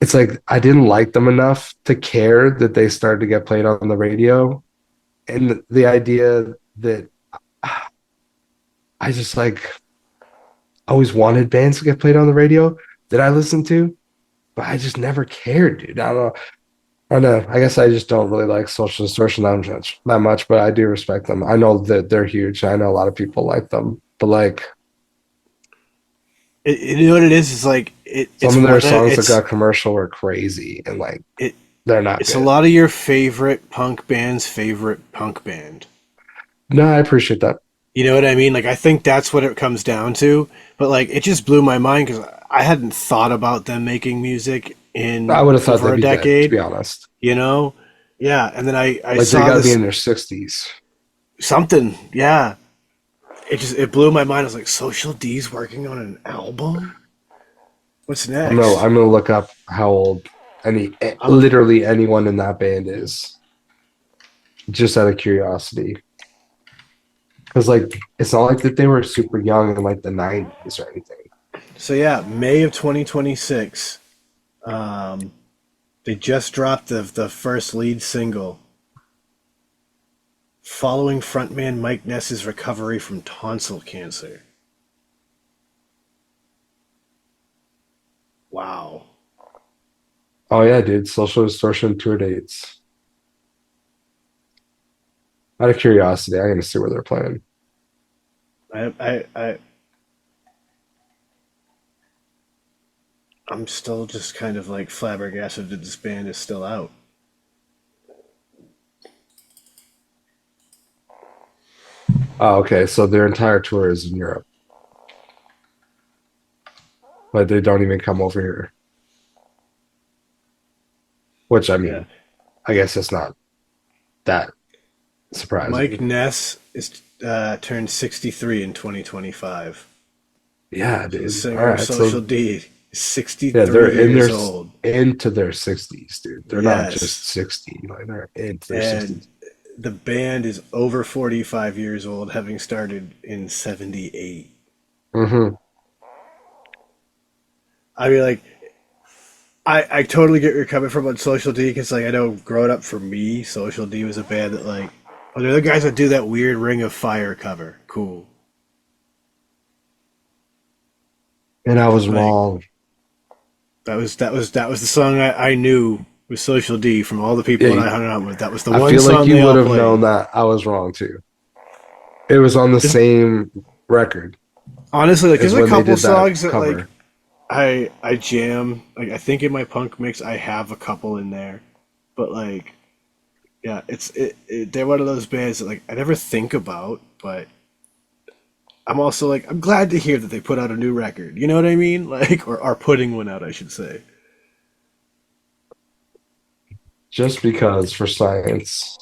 It's like I didn't like them enough to care that they started to get played on the radio. And the idea that I just like always wanted bands to get played on the radio that I listened to, but I just never cared, dude. I don't know. I don't know. I guess I just don't really like social distortion that much, but I do respect them. I know that they're huge. I know a lot of people like them, but like
You know what it is? It's like
some
it's
of
one
their
of
songs that got commercial were crazy and like
it,
they're not
it's a
good.
lot of your favorite punk band's favorite punk band.
No, I appreciate that.
You know what I mean? Like I think that's what it comes down to. But like it just blew my mind because I hadn't thought about them making music
I
in
would have thought
over
they'd
a
be dead, to
decade.
be honest.
You know? Yeah, and then I
Like they
saw
got to be
this
in their 60s.
something. Yeah, it blew my mind. I was like, Social D's working on an album. What's next?
I'm gonna look up how old
I'm
literally anyone in that band is, just out of curiosity. Because like it's not like that they were super young in like the 90s or anything.
So yeah, May of 2026. Um, They just dropped the first lead single following frontman Mike Ness's recovery from tonsil cancer. Wow.
Oh yeah, dude. Social Distortion tour dates. Out of curiosity, I'm gonna see where they're playing.
I I'm still just kind of like flabbergasted that this band is still out.
Oh, okay. So their entire tour is in Europe, but they don't even come over here. Which I
Yeah.
mean, I guess it's not that
Mike
surprising.
Ness is turned 63 in 2025.
Yeah,
So the
dude. All
singer of
right.
Social
So
D is
yeah,
63
they're in
years
their
old.
into their 60s, dude. They're not just
Yes.
60, like they're into their
And
60s.
the band is over 45 years old, having started in 78.
Mm-hmm.
I mean, like, I totally get where you're coming from on Social D because, like, I know growing up for me, Social D was a band that, like, oh, they're the guys that do that weird Ring of Fire cover. Cool.
And I was
Like,
wrong.
that was the song I knew was Social D from all the people that
Yeah,
I hung out with. That was the
I
one
feel like
song
you
they
would
all
have known
played.
that I was wrong too. It was on the
There's,
same record
honestly, like,
as
there's a
when they
couple
did that
songs that, like,
cover.
I jam. Like, I think in my punk mix I have a couple in there, but like, yeah, they're one of those bands that, like, I never think about, but I'm also like, I'm glad to hear that they put out a new record. You know what I mean? Like, or are putting one out, I should say.
Just because for science,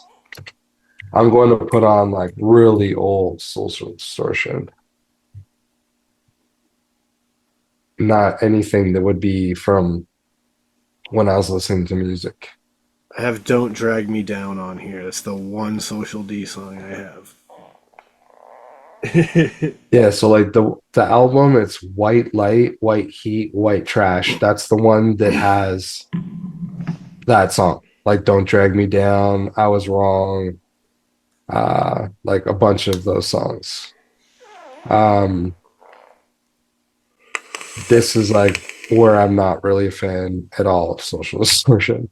I'm going to put on like really old Social Distortion, not anything that would be from when I was listening to music.
I have "Don't Drag Me Down" on here. That's the one Social D song I have.
Yeah, so like the album, it's White Light, White Heat, White Trash. That's the one that has that song. Like Don't Drag Me Down, I Was Wrong, like a bunch of those songs. Um, this is like where I'm not really a fan at all of Social Distortion.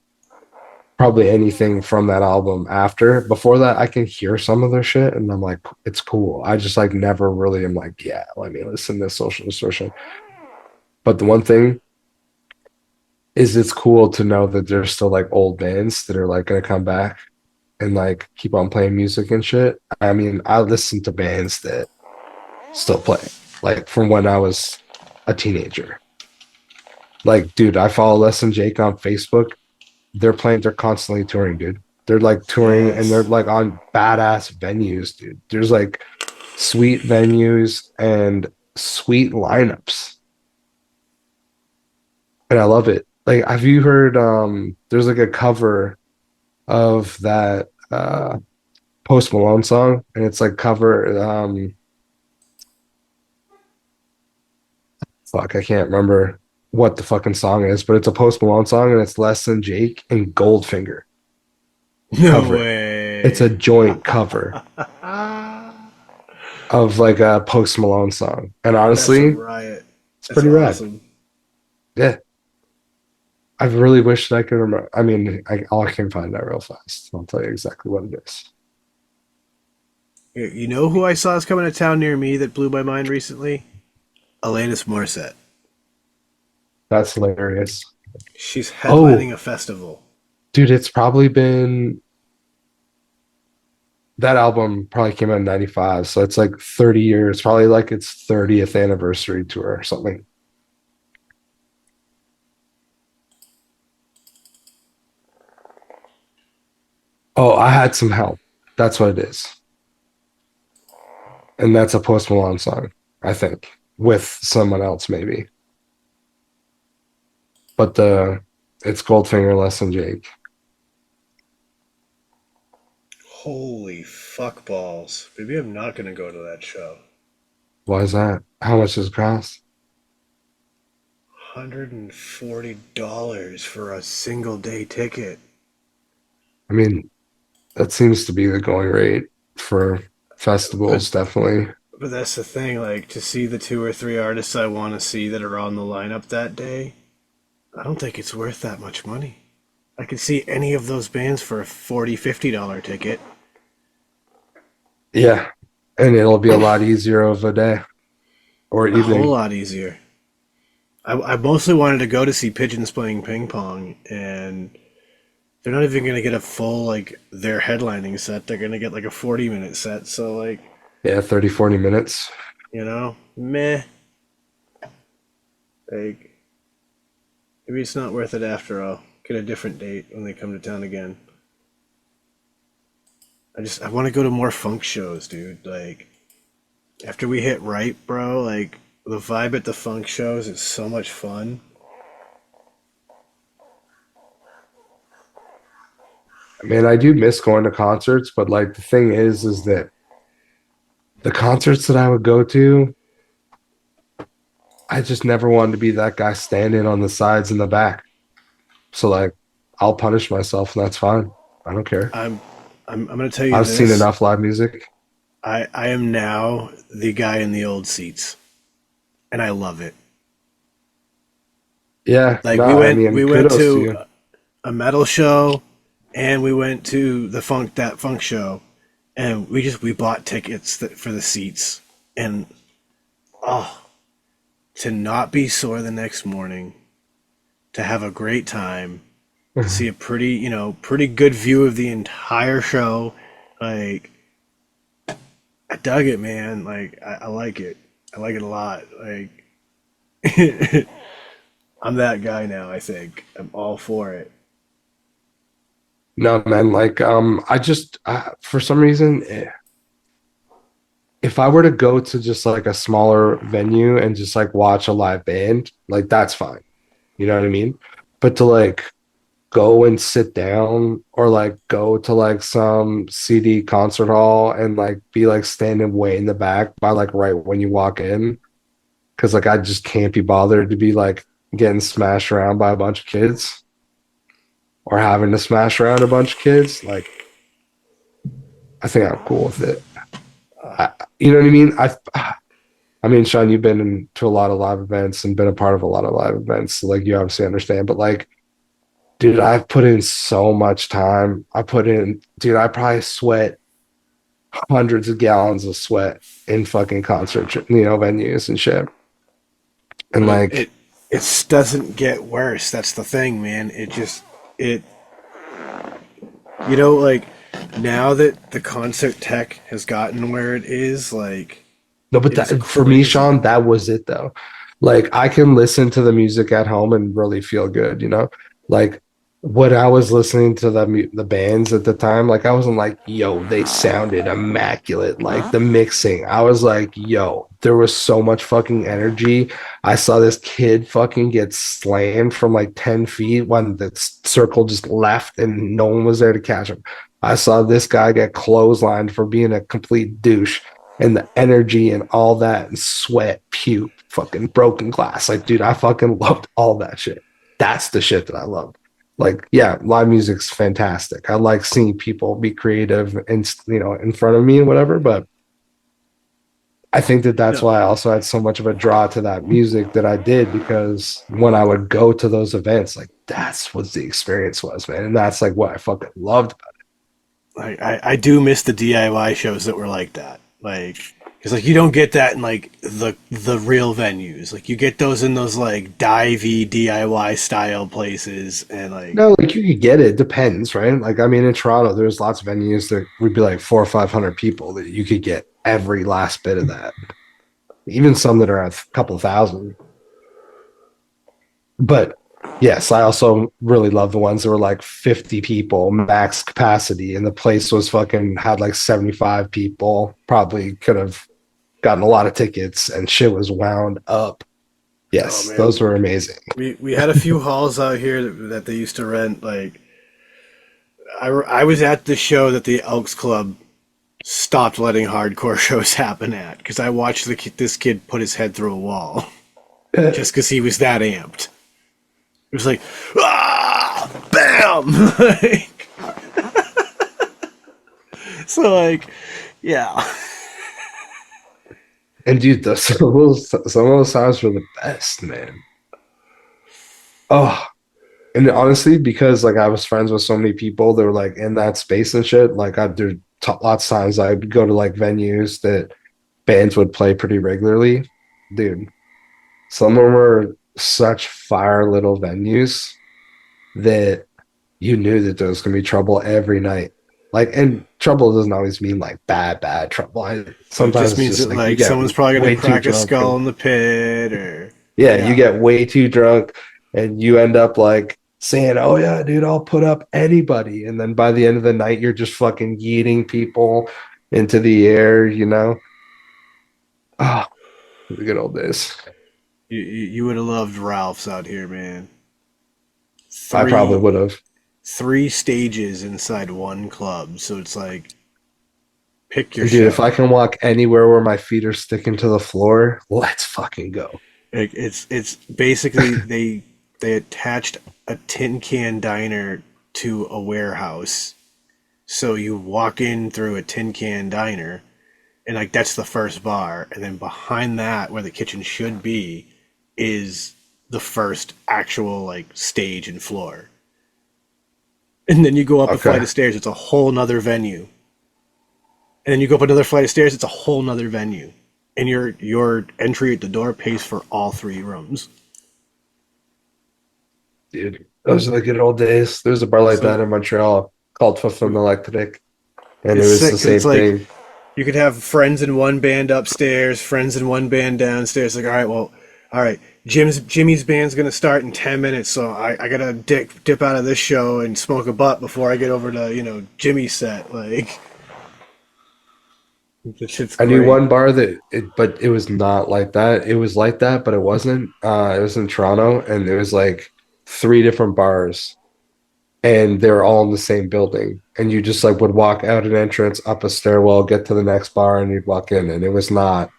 Probably anything from that album after. Before that, I can hear some of their shit and I'm like, it's cool. I just like never really am like, yeah, let me listen to Social Distortion. But the one thing is it's cool to know that there's still like old bands that are like gonna come back and like keep on playing music and shit. I mean, I listen to bands that still play, like from when I was a teenager. Like, dude, I follow Less Than Jake on Facebook. They're constantly touring, dude. They're like touring and they're
Yes.
like on badass venues, dude. There's like sweet venues and sweet lineups. And I love it. Like, have you heard there's like a cover of that Post Malone song and it's like cover fuck, I can't remember what the fucking song is, but it's a Post Malone song and it's Less Than Jake and Goldfinger
No
cover it. It's a
way.
joint cover of like a Post Malone song. And
That's a
honestly,
riot.
it's
That's
pretty rad.
awesome.
Yeah. I really wish that I could remember. I mean, I can find that real fast. I'll tell you exactly what it is.
You know who I saw is coming to town near me that blew my mind recently? Alanis Morissette.
That's hilarious.
She's
Oh,
headlining a festival.
dude, it's probably been that album probably came out in 95. So it's like 30 years, probably like its 30th anniversary tour or something. Oh, I Had Some Help. That's what it is. And that's a Post Malone song, I think, with someone else maybe. But it's Goldfinger, Less Than Jake.
Holy fuck balls. Maybe I'm not going to go to that show.
Why is that? How much does it cost?
$140 for a single day ticket.
I mean, that seems to be the going rate for
But
festivals, definitely.
but that's the thing, like to see the two or three artists I want to see that are on the lineup that day, I don't think it's worth that much money. I could see any of those bands for a $40, $50 ticket.
Yeah. And it'll be a lot easier of a day or
A whole
evening.
lot easier. I mostly wanted to go to see Pigeons playing ping pong, and they're not even gonna get a full like their headlining set. They're gonna get like a 40-minute set. So like,
Yeah, 30, 40 minutes.
meh. Like maybe it's not worth it after all. Get a different date when they come to town again. I want to go to more funk shows, dude. Like after we hit right, bro. Like the vibe at the funk shows is so much fun.
I mean, I do miss going to concerts, but like the thing is that the concerts that I would go to, I just never wanted to be that guy standing on the sides in the back. So like, I'll punish myself, and that's fine. I don't care.
I'm I'm gonna tell you
I've seen
this.
enough live music.
I am now the guy in the old seats, and I love it.
Yeah,
Like
no,
we
I
went
mean,
we went
kudos to
to
you.
a metal show, and we went to the funk show, and we bought tickets for the seats, and oh, to not be sore the next morning, to have a great time, to see a pretty good view of the entire show, like I dug it, man. Like I like it. I like it a lot. Like I'm that guy now, I think. I'm all for it.
No, man, like, for some reason, if I were to go to just like a smaller venue and just like watch a live band, like that's fine. You know what I mean? But to like go and sit down or like go to like some CD concert hall and like be like standing way in the back by like right when you walk in, because like I just can't be bothered to be like getting smashed around by a bunch of kids or having to smash around a bunch of kids. Like, I think I'm cool with it. You know what I mean? I mean, Sean, you've been to a lot of live events and been a part of a lot of live events, so like you obviously understand. But like, dude, I've put in so much time. Dude, I probably sweat hundreds of gallons of sweat in fucking concert, venues and shit. And
But
like,
it doesn't get worse. That's the thing, man. It like now that the concert tech has gotten where it is, like
no, but
it is
for me,
crazy.
Sean, that was it though. Like, I can listen to the music at home and really feel good, you know? Like, when I was listening to the bands at the time, like, I wasn't like, yo, they sounded immaculate. Like, the mixing, I was like, yo, there was so much fucking energy. I saw this kid fucking get slammed from like 10 feet when the circle just left and no one was there to catch him. I saw this guy get clotheslined for being a complete douche, and the energy and all that and sweat, puke, fucking broken glass. Like, dude, I fucking loved all that shit. That's the shit that I love. Like, yeah, live music's fantastic. I like seeing people be creative and, in front of me and whatever. But I think that that's
No,
why I also had so much of a draw to that music that I did, because when I would go to those events, like, that's what the experience was, man. And that's like what I fucking loved about
like I do miss the DIY shows that were like that. Like because like you don't get that in like the real venues. Like you get those in those like divey DIY style places, and like
No, like you could get it. Depends, right? Like, I mean, in Toronto, there's lots of venues that would be like 400 or 500 people that you could get every last bit of that. Even some that are a couple thousand. But yes, I also really love the ones that were like 50 people max capacity, and the place was fucking had like 75 people. Probably could have gotten a lot of tickets, and shit was wound up.
oh
Yes, those
man,
were amazing.
we had a few halls out here that they used to rent. Like I was at the show that the Elks Club stopped letting hardcore shows happen at because I watched this kid put his head through a wall. just because he was that amped. It was like, ah, bam! Like, so, like, yeah.
And dude, some of those times were the best, man. Oh, and honestly, because like I was friends with so many people that were like in that space and shit, like there lots of times I'd go to like venues that bands would play pretty regularly. Dude, some of them were such fire little venues that you knew that there was gonna be trouble every night. Like, and trouble doesn't always mean like bad trouble.
So it
Sometimes
just
it's
means
just
that,
like you
like,
get
someone's probably going
way
to
too
crack a
drunk.
skull in the pit, or,
Yeah, you
yeah.
get way too drunk and you end up like saying, "Oh yeah, dude, I'll put up anybody." And then by the end of the night, you're just fucking yeeting people into the air, you know? Ah, the good old days.
You would have loved Ralph's out here, man.
I probably would have.
Three stages inside one club, so it's like, pick your
And dude, if I
show.
can walk anywhere where my feet are sticking to the floor, let's fucking go.
It's basically they attached a tin can diner to a warehouse, so you walk in through a tin can diner, and like that's the first bar, and then behind that, where the kitchen should be, is the first actual like stage and floor. And then you go up a flight
Okay.
of stairs, it's a whole nother venue. And then you go up another flight of stairs, it's a whole nother venue. And your entry at the door pays for all three rooms.
Dude, those are the good old days. There's a bar like
So
that in Montreal called Fifth Electric, and it
it's
was
sick
the
because it's
same
like
thing.
you could have friends in one band upstairs, friends in one band downstairs. Like, all right, well, all right, Jimmy's band's gonna start in 10 minutes, so I gotta dip out of this show and smoke a butt before I get over to Jimmy's set. Like, the shit's
I knew
great.
one bar but it was not like that. It was like that, but it wasn't. It was in Toronto, and it was like three different bars, and they were all in the same building. And you just like would walk out an entrance, up a stairwell, get to the next bar, and you'd walk in. And it was not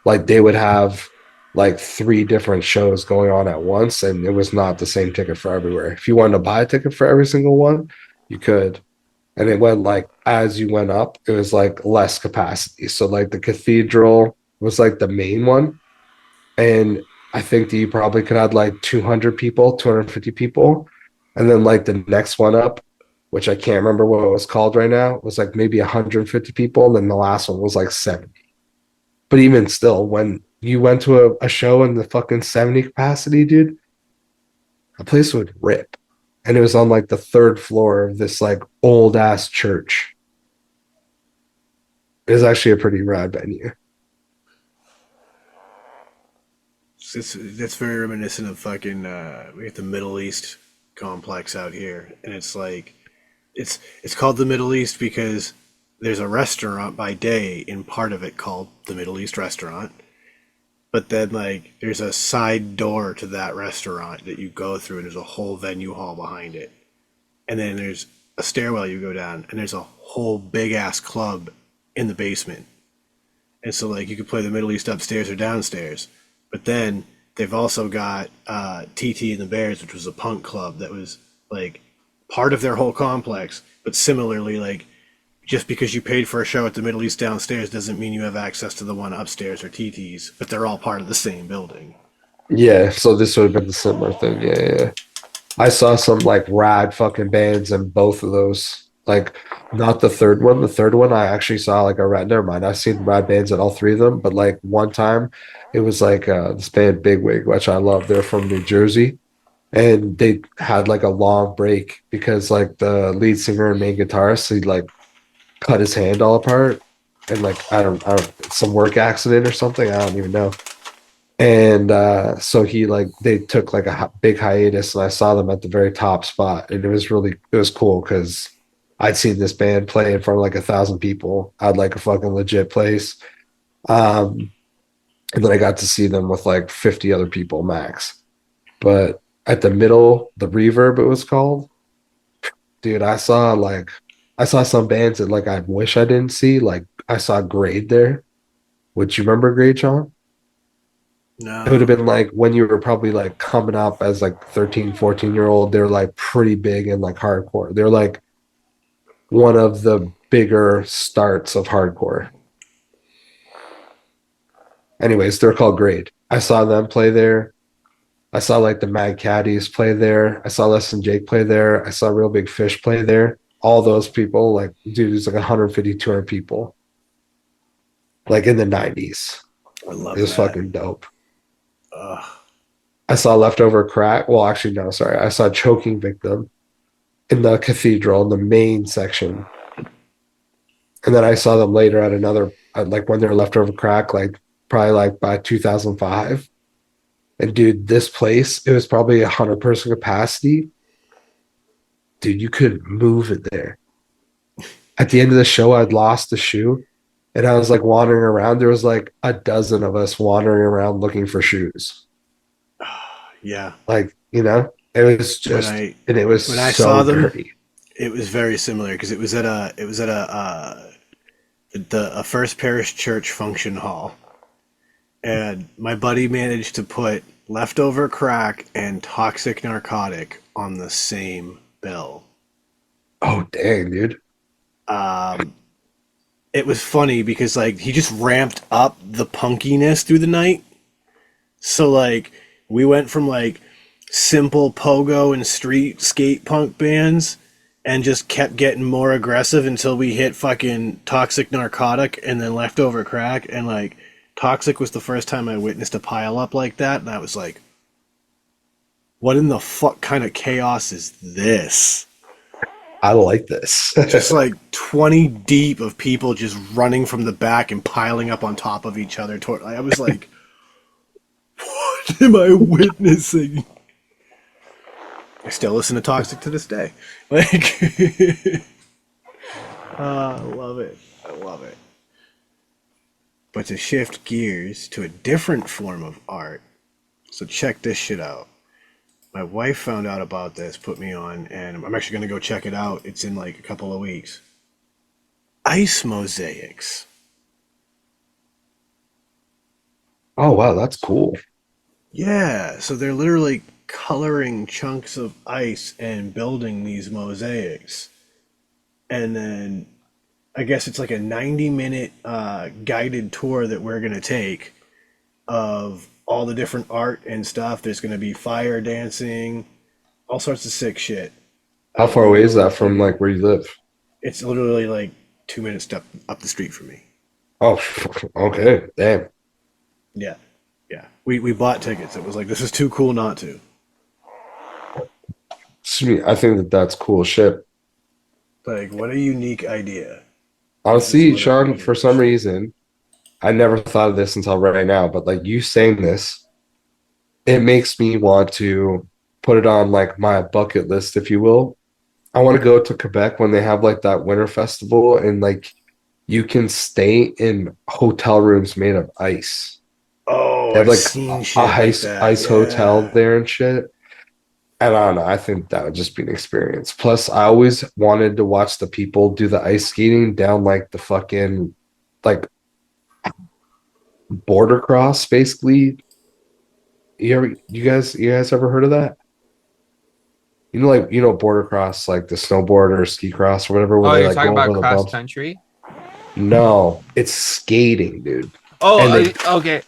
like they would have like three different shows going on at once, and it was not the same ticket for everywhere. If you wanted to buy a ticket for every single one, you could. And it went like as you went up, it was like less capacity. So like the cathedral was like the main one, and I think that you probably could have like 200 people, 250 people, and then like the next one up, which I can't remember what it was called right now, was like maybe 150 people, and then the last one was like 70. But even still, when you went to a show in the fucking 70 capacity, dude, the place would rip. And it was on like the third floor of this like old ass church. It was actually a pretty rad venue.
That's very reminiscent of fucking we have the Middle East complex out here, and it's like it's called the Middle East because there's a restaurant by day in part of it called the Middle East restaurant, but then like there's a side door to that restaurant that you go through, and there's a whole venue hall behind it, and then there's a stairwell you go down, and there's a whole big ass club in the basement. And so like you could play the Middle East upstairs or downstairs. But then they've also got TT and the Bears, which was a punk club that was like part of their whole complex. But similarly, like just because you paid for a show at the Middle East downstairs doesn't mean you have access to the one upstairs or TT's. But they're all part of the same building.
Yeah, so this would have been the similar thing. Yeah, yeah, yeah. I saw some like rad fucking bands in both of those. Like not the third one. The third one I actually saw like a rad. Never mind. I've seen rad bands at all three of them. But like one time, it was like this band Bigwig, which I love. They're from New Jersey, and they had like a long break because like the lead singer and main guitarist he like cut his hand all apart, and like I don't some work accident or something. I don't even know. And so he like they took like a big hiatus, and I saw them at the very top spot, and it was cool because I'd seen this band play in front of like 1,000 people. I had like a fucking legit place, um, and then I got to see them with like 50 other people max. But at the middle, the Reverb it was called, dude. I saw some bands that like I wish I didn't see. Like I saw Grade there. Would you remember Grade, Sean?
No.
It would have been like when you were probably like coming up as like 13, 14-year-old. They're like pretty big and like hardcore. They're like one of the bigger starts of hardcore. Anyways, they're called Grade. I saw them play there. I saw like the Mad Caddies play there. I saw Less Than Jake play there. I saw Real Big Fish play there. All those people, like, dude, it's like 150, 200 people. Like in the 90s.
I love
It was
that.
fucking dope.
Ugh.
I saw Leftover Crack. Well, actually, no, sorry. I saw Choking Victim in the cathedral in the main section. And then I saw them later at another, like when they were Leftover Crack, like probably like by 2005. And dude, this place, it was probably 100-person capacity. Dude, you could move it there. At the end of the show, I'd lost the shoe and I was like wandering around. There was like a dozen of us wandering around looking for shoes.
Yeah.
Like, you know, it was just, and it was
when I
so
saw them,
dirty.
it was very similar because it was at a First Parish Church function hall, and my buddy managed to put Leftover Crack and Toxic Narcotic on the same bill.
Oh, dang, dude.
It was funny because like he just ramped up the punkiness through the night. So like we went from like simple pogo and street skate punk bands and just kept getting more aggressive until we hit fucking Toxic Narcotic and then Leftover Crack. And like Toxic was the first time I witnessed a pile up like that, and I was like, what in the fuck kind of chaos is this?
I like this.
Just like 20 deep of people just running from the back and piling up on top of each other. I was like, what am I witnessing? I still listen to Toxic to this day. Like, I love it. I love it. But to shift gears to a different form of art, so check this shit out. My wife found out about this, put me on, and I'm actually going to go check it out. It's in like a couple of weeks. Ice Mosaics.
Oh, wow, that's cool.
Yeah, so they're literally coloring chunks of ice and building these mosaics. And then I guess it's like a 90-minute guided tour that we're going to take of all the different art and stuff. There's going to be fire dancing, all sorts of sick shit.
How far away is that from like where you live?
It's literally like 2 minutes up the street from me.
Oh, okay. Damn.
Yeah. Yeah. We bought tickets. It was like, this is too cool not to.
Sweet. I think that that's cool shit.
Like, what a unique idea.
Honestly, Sean, for some reason, I never thought of this until right now, but like you saying this, it makes me want to put it on like my bucket list, if you will. I want to go to Quebec when they have like that winter festival and like you can stay in hotel rooms made of ice.
Oh,
They have
I've
like
seen shit
a
like
ice
that.
ice
Yeah.
hotel there and shit. And I don't know. I think that would just be an experience. Plus, I always wanted to watch the people do the ice skating down like the fucking like border cross, basically. You guys ever heard of that? Border cross, like the snowboard or ski cross or whatever, where
Oh,
they
you're
like
talking
go over
about
the
cross
bumps.
country?
No, it's skating, dude.
Oh,
And
okay.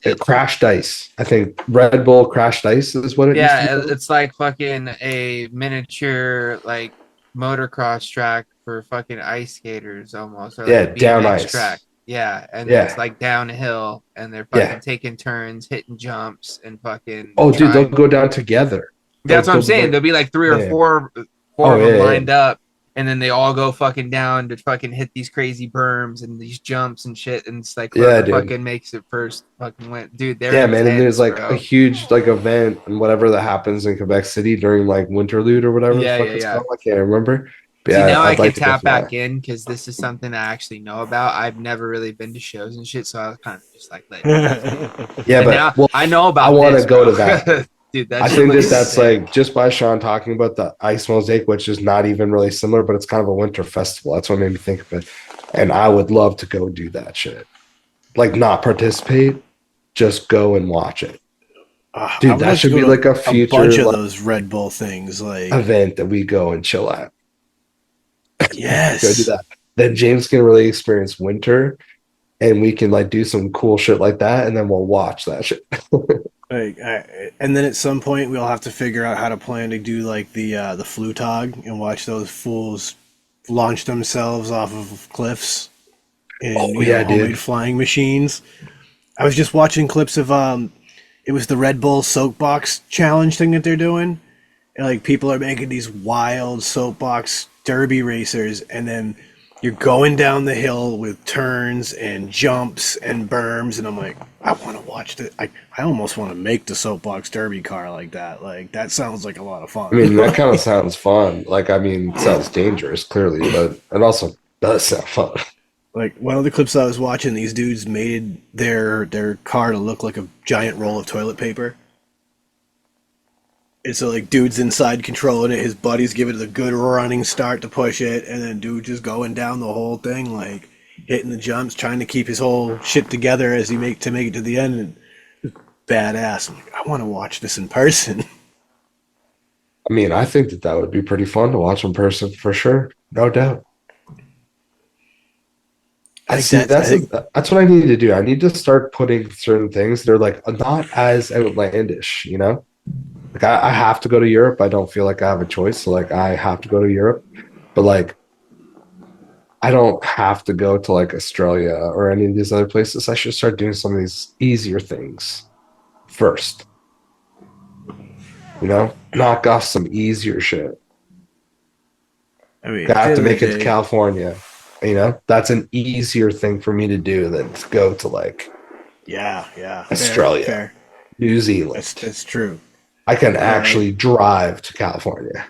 it crashed ice. I think Red Bull crashed ice is what it used to be
Yeah,
called.
it's like fucking a miniature like motocross track for fucking ice skaters almost, or like
Yeah,
a
down
BMX
ice.
track. Yeah, and
Yeah.
it's like downhill, and they're
Yeah.
fucking taking turns, hitting jumps, and fucking.
Oh, dude, they'll
trying-
go down together.
That's what I'm saying.
like-
There'll be like three or
Yeah.
four
Oh,
of them
yeah,
lined up, and then they all go fucking down to fucking hit these crazy berms and these jumps and shit. And it's like
Yeah,
whoever
dude.
fucking makes it first fucking win. Dude, they're
Yeah, man, and there's
intense,
like
bro.
a huge like event and whatever that happens in Quebec City during like Winterlude or whatever
Yeah,
the fuck
yeah,
it's
yeah.
called. I can't remember. But
See,
yeah,
now I
I'd
can
like to go
tap
for that.
back in because this is something I actually know about. I've never really been to shows and shit, so I was kind of just like, letting it
Yeah,
and
but
now
well,
I know about.
I want
this,
to go
bro.
to that.
Dude. That
I
shit
think
looks
that's
sick.
like just by Sean talking about the Ice Mosaic, which is not even really similar, but it's kind of a winter festival. That's what made me think of it. And I would love to go do that shit. Like not participate, just go and watch it.
I
Dude,
would
that
like to
should
go
be
to
like a
a bunch
future
of
like,
those Red Bull things. Like,
event that we go and chill at. Go do
yes.
that. Then James can really experience winter and we can like do some cool shit like that, and then we'll watch that shit.
Like, and then at some point we'll have to figure out how to plan to do like the Flutog and watch those fools launch themselves off of cliffs in
Oh yeah, dude.
homemade flying machines. I was just watching clips of it was the Red Bull soapbox challenge thing that they're doing. And like people are making these wild soapbox derby racers, and then you're going down the hill with turns and jumps and berms, and I'm like, I want to watch that. I almost want to make the soapbox derby car like that. Like that sounds like a lot of
I
fun.
mean, that kind of sounds fun. Like, I mean, it sounds dangerous, clearly, but it also does sound fun.
Like one of the clips I was watching, these dudes made their car to look like a giant roll of toilet paper. And so like dude's inside controlling it, his buddies give it a good running start to push it, and then dude just going down the whole thing, like hitting the jumps, trying to keep his whole shit together as he make it to the end. And badass. I'm like, I want to watch this in person.
I mean, I think that that would be pretty fun to watch in person for sure, no doubt. I see.
I think
That's what I need to do. I need to start putting certain things that are like not as outlandish, you know? Like I have to go to Europe. I don't feel like I have a choice. So like I have to go to Europe. But like I don't have to go to like Australia or any of these other places. I should start doing some of these easier things first. You know? Knock off some easier shit.
I mean,
I
at the
have to
end of
make
the
it to
day,
California. You know? That's an easier thing for me to do than to go to like
yeah,
Australia,
fair.
New Zealand.
That's true.
I can
But like,
actually drive to California.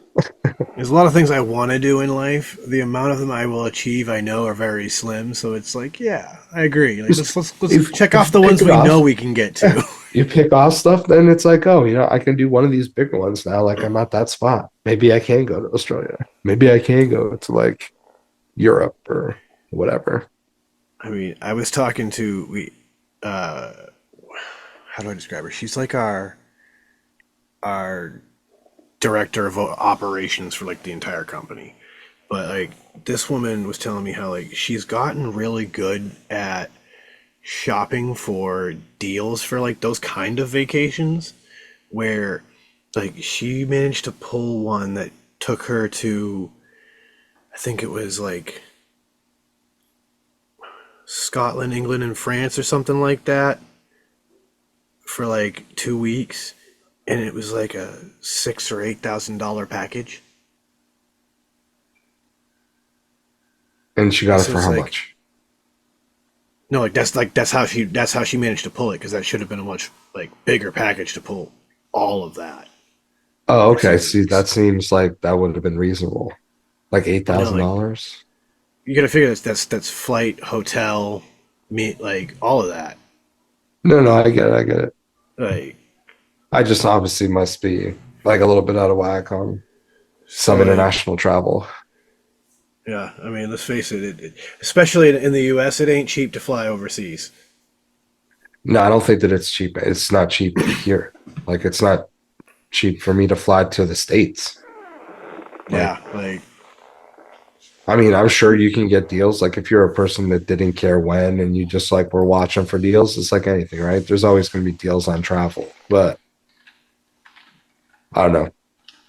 there's a lot of things I want to do in life. The amount of them I will achieve, I know, are very slim. So it's like, yeah, I agree. Like, let's check off
If
the
you pick
ones
it
we know
off,
we can get to.
you pick off stuff, then it's like, oh, you know, I can do one of these bigger ones now. Like I'm at that spot. Maybe I can go to Australia. Maybe I can go to like Europe or whatever.
I mean, I was talking to uh, how do I describe her? She's like our director of operations for like the entire company. But like this woman was telling me how like she's gotten really good at shopping for deals for like those kind of vacations where like she managed to pull one that took her to I think it was like Scotland, England, and France or something like that for like 2 weeks, and it was like a $6,000 or $8,000 package.
And she got it
So
for
it's
how
like
much?
no, like that's how she managed to pull it because that should have been a much like bigger package to pull all of that
Oh,
for
okay.
two
See,
weeks.
that seems like that would have been reasonable. Like eight
I know,
thousand
like
dollars.
you got to figure that's flight, hotel, meat, like all of that.
No, no, I get it. I get it.
Like
I just obviously must be like a little bit out of whack on
so,
some
like
international travel.
yeah. I mean, let's face it, especially in the U.S., it ain't cheap to fly overseas.
No, I don't think that it's cheap. It's not cheap here. Like it's not cheap for me to fly to the States. Like,
Yeah, like
I mean, I'm sure you can get deals. Like if you're a person that didn't care when and you just like were watching for deals, it's like anything, right? There's always going to be deals on travel. But I don't know.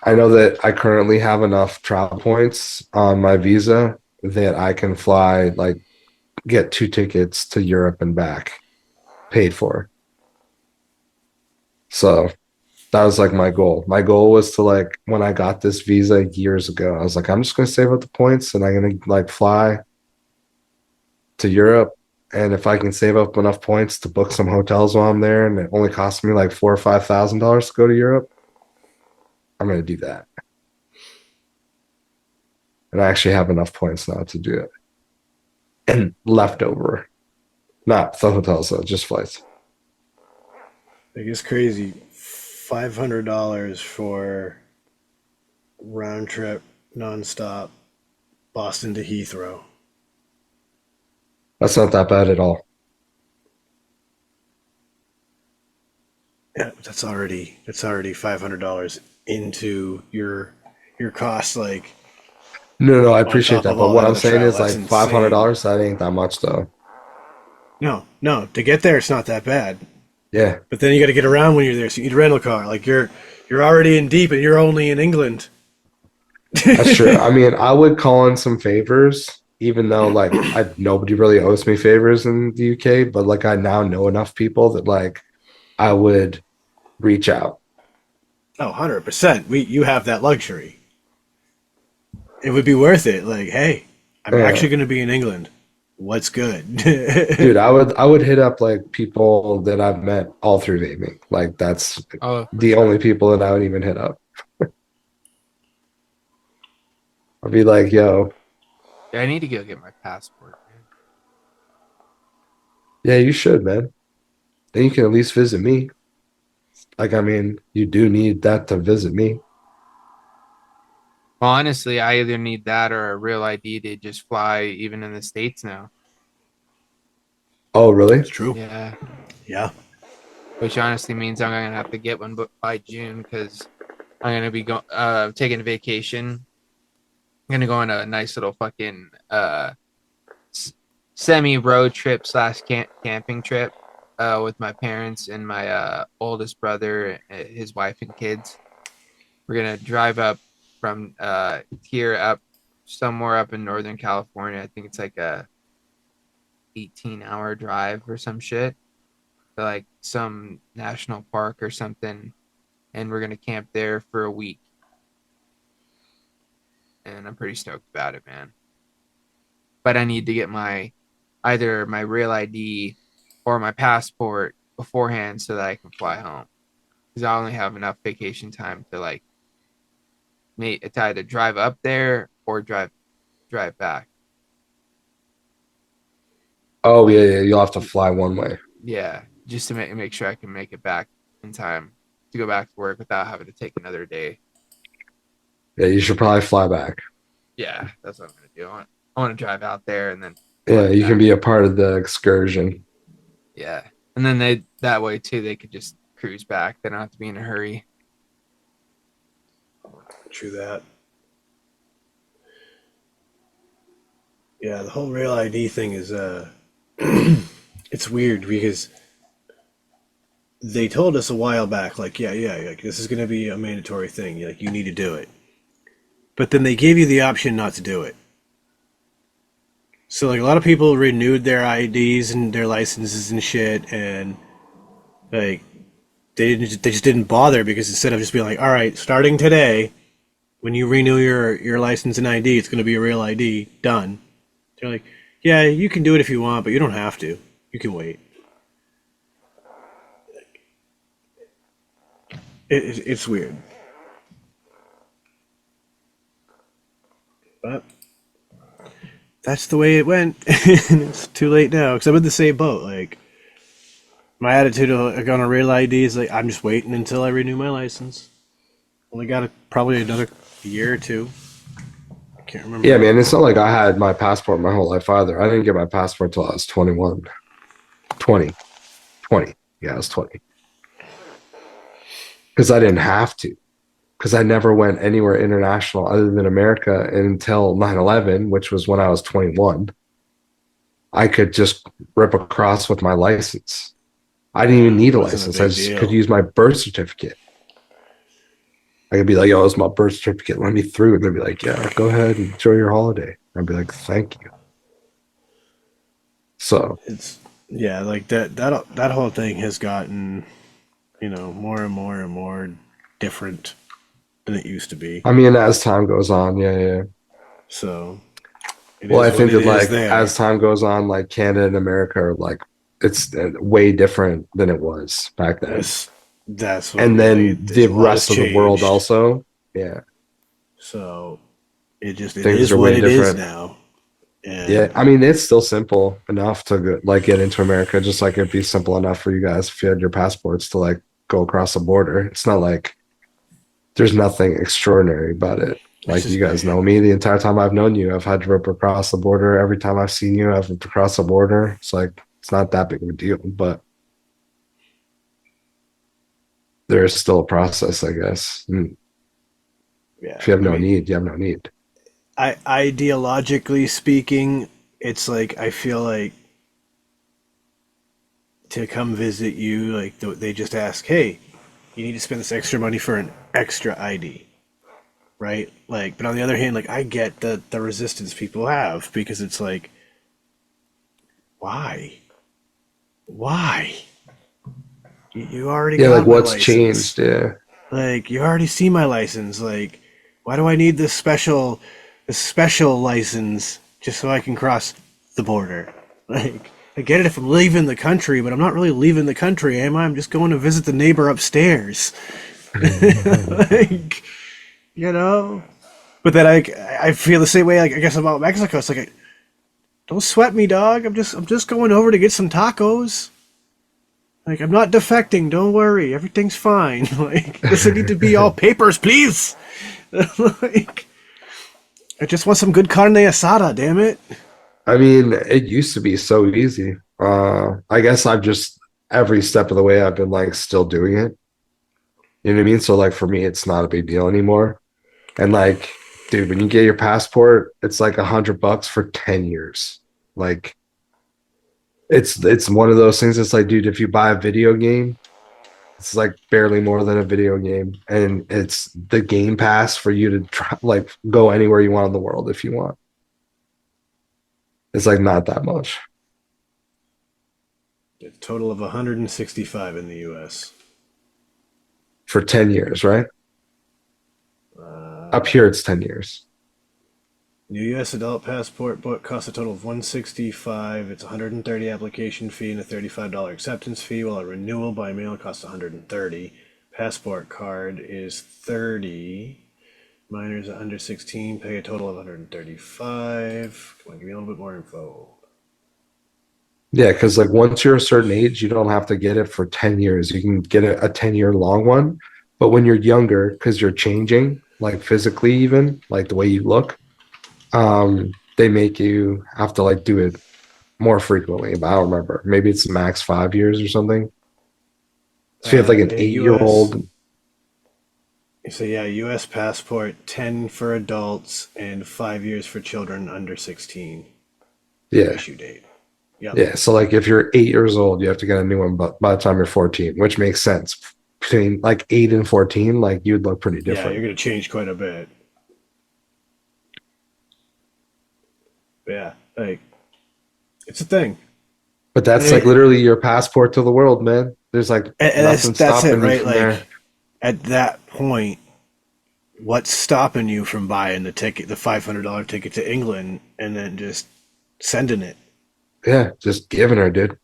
I know that I currently have enough travel points on my visa that I can fly, like get 2 tickets to Europe and back paid for. So that was like my goal. My goal was to like when I got this visa years ago, I was like, I'm just gonna save up the points and I'm gonna like fly to Europe. And if I can save up enough points to book some hotels while I'm there, and it only costs me like $4,000 or $5,000 to go to Europe, I'm gonna do that. And I actually have enough points now to do it. And leftover, not the hotels though, just flights.
it's crazy. $500 for round trip nonstop Boston to Heathrow.
That's not that bad at all.
Yeah, that's already $500 into your cost. Like
No, I
on
appreciate
top
that,
of
but
all
what
that
I'm
other
saying
travel,
is
that's
like five hundred
insane.
dollars. That ain't that much though.
No, to get there, it's not that bad.
Yeah,
But then you got to get around when you're there, so you need a rental car. Like you're already in deep, and you're only in England.
that's true. I mean, I would call in some favors, even though like I nobody really owes me favors in the UK, but like I now know enough people that like I would reach out.
Oh, 100%. You have that luxury. It would be worth it. Like, hey, I'm
Yeah.
actually going to be in England. What's good?
Dude, I would hit up like people that I've met all through vaping. Like that's
Oh, for
the
sure.
only people that I would even hit up. I'd be like, yo,
Yeah, I need to go get my passport, man.
yeah, you should, man. Then you can at least visit me. Like, I mean, you do need that to visit me.
Well, honestly, I either need that or a real ID to just fly even in the States now.
Oh, really?
It's true.
Yeah.
Yeah.
Which honestly means I'm gonna have to get one by June because I'm gonna be taking a vacation. I'm gonna go on a nice little fucking semi road trip slash camping trip with my parents and my oldest brother, his wife and kids. We're gonna drive up from here up somewhere up in Northern California. I think it's like a 18-hour drive or some shit to like some national park or something, and we're gonna camp there for a week. And I'm pretty stoked about it, man. But I need to get either my real ID or my passport beforehand so that I can fly home. Because I only have enough vacation time to like to either drive up there or drive back.
Oh, yeah, yeah. You'll have to fly one way.
Yeah, just to make sure I can make it back in time to go back to work without having to take another day.
Yeah, you should probably fly back.
Yeah, that's what I'm gonna do. I want to drive out there and then
Yeah,
fly
you can
back.
be a part of the excursion.
Yeah, and then that way too they could just cruise back. They don't have to be in a hurry.
True that. Yeah, the whole real ID thing is it's weird because they told us a while back, like, yeah, like this is gonna be a mandatory thing. Like you need to do it. But then they gave you the option not to do it. So like a lot of people renewed their IDs and their licenses and shit, and like they just didn't bother because instead of just being like, all right, starting today, when you renew your license and ID, it's gonna be a real ID. Done. They're like, yeah, you can do it if you want, but you don't have to. You can wait. It's weird, but that's the way it went. And it's too late now because I'm in the same boat. Like my attitude on a real ID is like I'm just waiting until I renew my license. Only got probably another year or two. I can't remember.
Yeah, man, it's not like I had my passport my whole life either. I didn't get my passport till I was 21. 20. 20. Yeah, I was 20. Because I didn't have to. Because I never went anywhere international other than America until 9/11, which was when I was 21. I could just rip across with my license. I didn't even need
It
a
wasn't a
license. I
big
just could
deal.
use my birth certificate. I could be like, yo, it's my birth certificate. Let me through. And they'd be like, yeah, go ahead and enjoy your holiday. I'd be like, thank you. So,
It's yeah, like that whole thing has gotten more and more and more different than it used to be.
I mean, as time goes on, yeah, yeah.
So it
Well, I
is what
think
it
that
is
like
there.
as time goes on, like Canada and America are like it's way different than it was back then.
That's what
And
really
then
it
the
is. A lot has
rest of the world
changed.
also, yeah,
So it
things
is
are
what
way
it is
different.
now.
Yeah,
And
I mean, it's still simple enough to like get into America, just like it'd be simple enough for you guys if you had your passports to like go across the border. It's not like there's nothing extraordinary about it.
it's
Like you
just
guys know me the entire time I've known you. I've had to rip across the border. Every time I've seen you, I've ripped across the border. It's like it's not that big of a deal, but there is still a process, I guess.
Yeah.
If you have
I
no
mean,
need, you have no need.
ideologically speaking, it's like I feel like to come visit you, like they just ask, "Hey, you need to spend this extra money for an extra ID." Right? Like, but on the other hand, like I get the resistance people have because it's like, why? Why? You already
Yeah, like
got my
what's
license.
changed? Yeah.
Like, you already see my license. Like, why do I need this special license just so I can cross the border? Like, I get it if I'm leaving the country, but I'm not really leaving the country, am I? I'm just going to visit the neighbor upstairs. Like, you know? But then I feel the same way, like, I guess about Mexico. It's like, don't sweat me, dog. I'm just going over to get some tacos. Like, I'm not defecting. Don't worry. Everything's fine. Like, doesn't need to be all papers, please. Like, I just want some good carne asada, damn it.
I mean, it used to be so easy. I guess I've just every step of the way I've been like still doing it. You know what I mean? So like for me, it's not a big deal anymore. And like, dude, when you get your passport, it's like $100 for 10 years. Like it's one of those things. It's like, dude, if you buy a video game, it's like barely more than a video game, and it's the game pass for you to try, like go anywhere you want in the world if you want. It's like not that much
A total of 165 in the U.S.
for 10 years, right? Up here, it's 10 years.
New U.S. adult passport book costs a total of 165. It's 130 application fee and a $35 acceptance fee, while a renewal by mail costs 130. Passport card is 30. Minors under 16 pay a total of 135. Come on, give me a little bit more info.
Yeah, because like once you're a certain age, you don't have to get it for 10 years. You can get a 10-year long one. But when you're younger, because you're changing, like physically, even like the way you look, they make you have to like do it more frequently. But I don't remember. Maybe it's max 5 years or something. So if you have like an
A
8-year
U.S.
old,
So yeah, U.S. passport, 10 for adults and 5 years for children under 16.
yeah,
Issue date. Yep.
yeah. So like if you're 8 years old, you have to get a new one by the time you're 14, which makes sense. Between like 8 and 14, like you'd look pretty
Yeah, you're
different.
gonna change quite a bit. But yeah, like it's a thing.
But that's like
And,
literally your passport to the world, man. There's like
and
nothing
that's it,
stopping you
right?
from there.
Like at that point, what's stopping you from buying the ticket, the $500 ticket to England, and then just sending it?
Yeah, just giving her, dude.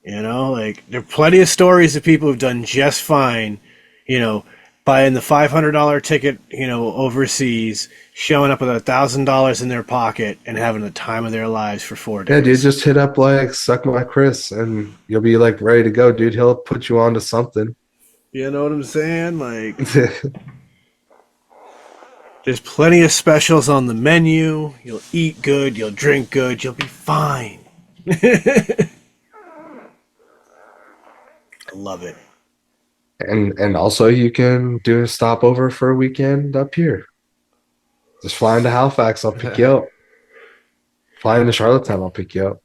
You know, like there are plenty of stories of people who've done just fine, you know, buying the $500 ticket, you know, overseas, showing up with $1,000 in their pocket, and having the time of their lives for four
Yeah, dude,
days.
just hit up like Suck My Chris and you'll be like ready to go, dude. He'll put you on to something.
You know what I'm saying? Like, there's plenty of specials on the menu. You'll eat good, you'll drink good, you'll be fine. I love it.
And also you can do a stopover for a weekend up here. Just fly into Halifax, I'll pick you up. Fly into Charlottetown, I'll pick you up.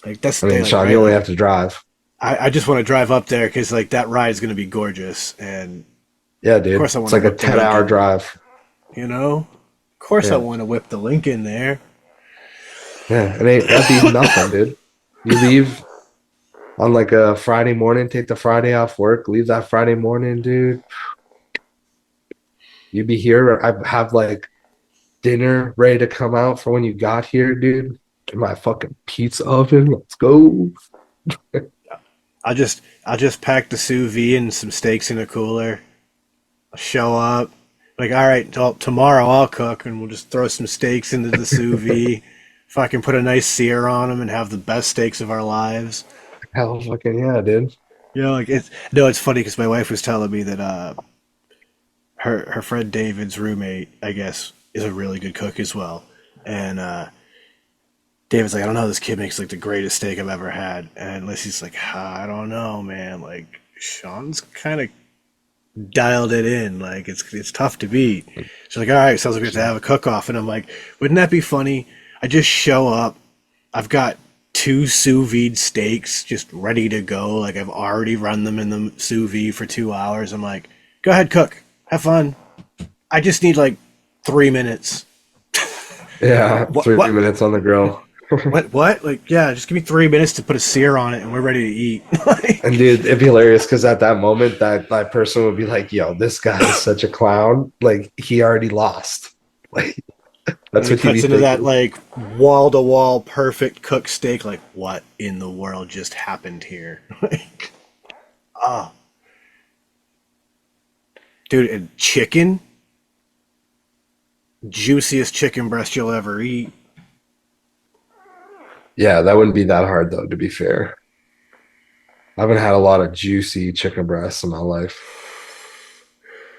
Like that's
I
the
mean,
thing, like
Sean,
right?
you only
Like
have to drive.
I just want to drive up there because like that ride is gonna be gorgeous, and
Yeah,
of
dude.
course I
It's
want to
like a
whip the
10-hour
Lincoln.
drive.
You know, of course I
Yeah.
want to whip the Lincoln there.
Yeah. That'd be nothing, dude. You leave on like a Friday morning, take the Friday off work, leave that Friday morning, dude. You'd be here. I have like dinner ready to come out for when you got here, dude. In my fucking pizza oven. Let's go.
I'll just pack the sous vide and some steaks in a cooler. I'll show up. Like, all right, tomorrow I'll cook, and we'll just throw some steaks into the sous vide. If I can put a nice sear on them and have the best steaks of our lives.
Hell fucking yeah, dude.
You know, like it's no, it's funny because my wife was telling me that her friend David's roommate, I guess, is a really good cook as well, and David's like, I don't know, this kid makes like the greatest steak I've ever had, and Lissy's like, I don't know, man, like Sean's kind of dialed it in. Like it's tough to beat. She's like, all right, sounds like we have to have a cook off, and I'm like, wouldn't that be funny? I just show up. I've got two sous vide steaks just ready to go. Like I've already run them in the sous vide for 2 hours. I'm like, go ahead, cook, have fun. I just need like 3 minutes.
Yeah,
What?
3 minutes on the grill.
What? Like, yeah, just give me 3 minutes to put a sear on it, and we're ready to eat. Like,
And dude, it'd be hilarious because at that moment, that person would be like, "Yo, this guy is such a clown. Like, he already lost." Like,
and
that's
it
what he'd be
cuts into that
thinking.
like wall to wall perfect cooked steak. Like, what in the world just happened here? Like, oh, dude, and chicken, juiciest chicken breast you'll ever eat.
Yeah, that wouldn't be that hard though, to be fair. I haven't had a lot of juicy chicken breasts in my life.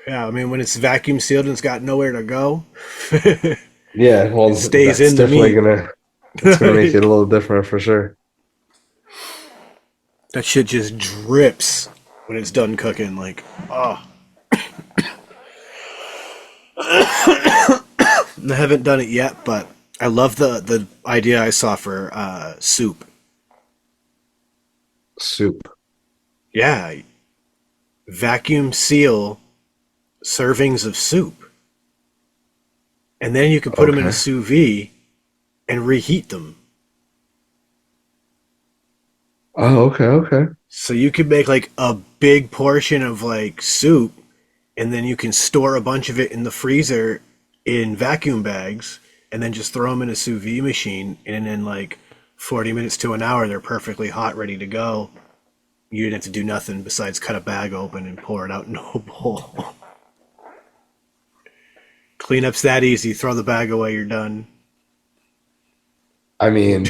Yeah, I mean when it's vacuum sealed and it's got nowhere to go, it
Yeah, well,
stays
that's
in the
definitely
meat.
gonna make it a little different for sure.
That shit just drips when it's done cooking. Like, oh, I haven't done it yet, but I love the idea I saw for soup.
Soup.
Yeah, vacuum seal servings of soup, and then you can put them in a
Okay.
sous vide and reheat them.
Oh, okay, okay.
So you could make like a big portion of like soup, and then you can store a bunch of it in the freezer in vacuum bags, and then just throw them in a sous vide machine, and in like 40 minutes to an hour, they're perfectly hot, ready to go. You didn't have to do nothing besides cut a bag open and pour it out into a bowl. Cleanup's that easy. Throw the bag away, you're done.
I mean,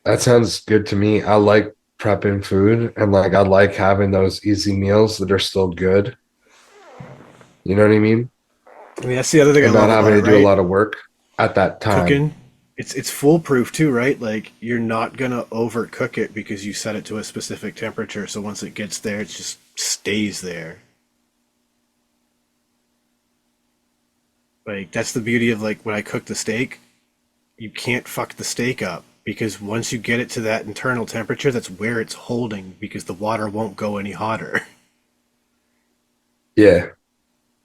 that sounds good to me. I like prepping food and like I like having those easy meals that are still good. You know what I mean?
I mean, that's the other thing I
And not
love about
having
it,
to do a
right?
lot of work at that time.
Cooking. It's foolproof too, right? Like you're not gonna overcook it because you set it to a specific temperature. So once it gets there, it just stays there. Like that's the beauty of like when I cook the steak, you can't fuck the steak up because once you get it to that internal temperature, that's where it's holding because the water won't go any hotter.
Yeah.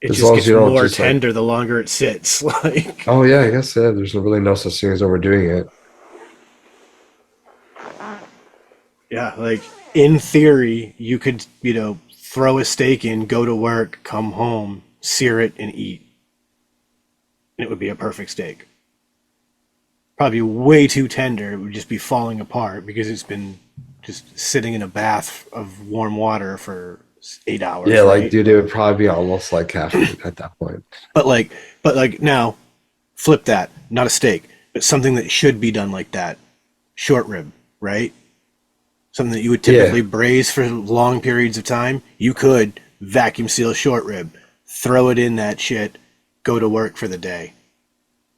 It
As
just
long as
gets
you don't
more
just like,
tender the longer it sits. Like,
oh yeah, I guess yeah, there's really no such thing as overdoing it.
yeah, like in theory, you could, throw a steak in, go to work, come home, sear it, and eat. And it would be a perfect steak. Probably way too tender. It would just be falling apart because it's been just sitting in a bath of warm water for 8 hours,
Yeah, like
right?
dude, it would probably be almost like caffeine at that point.
But like, now, flip that. Not a steak, but something that should be done like that. Short rib, right? Something that you would
Yeah.
typically braise for long periods of time. You could vacuum seal short rib, throw it in that shit, go to work for the day.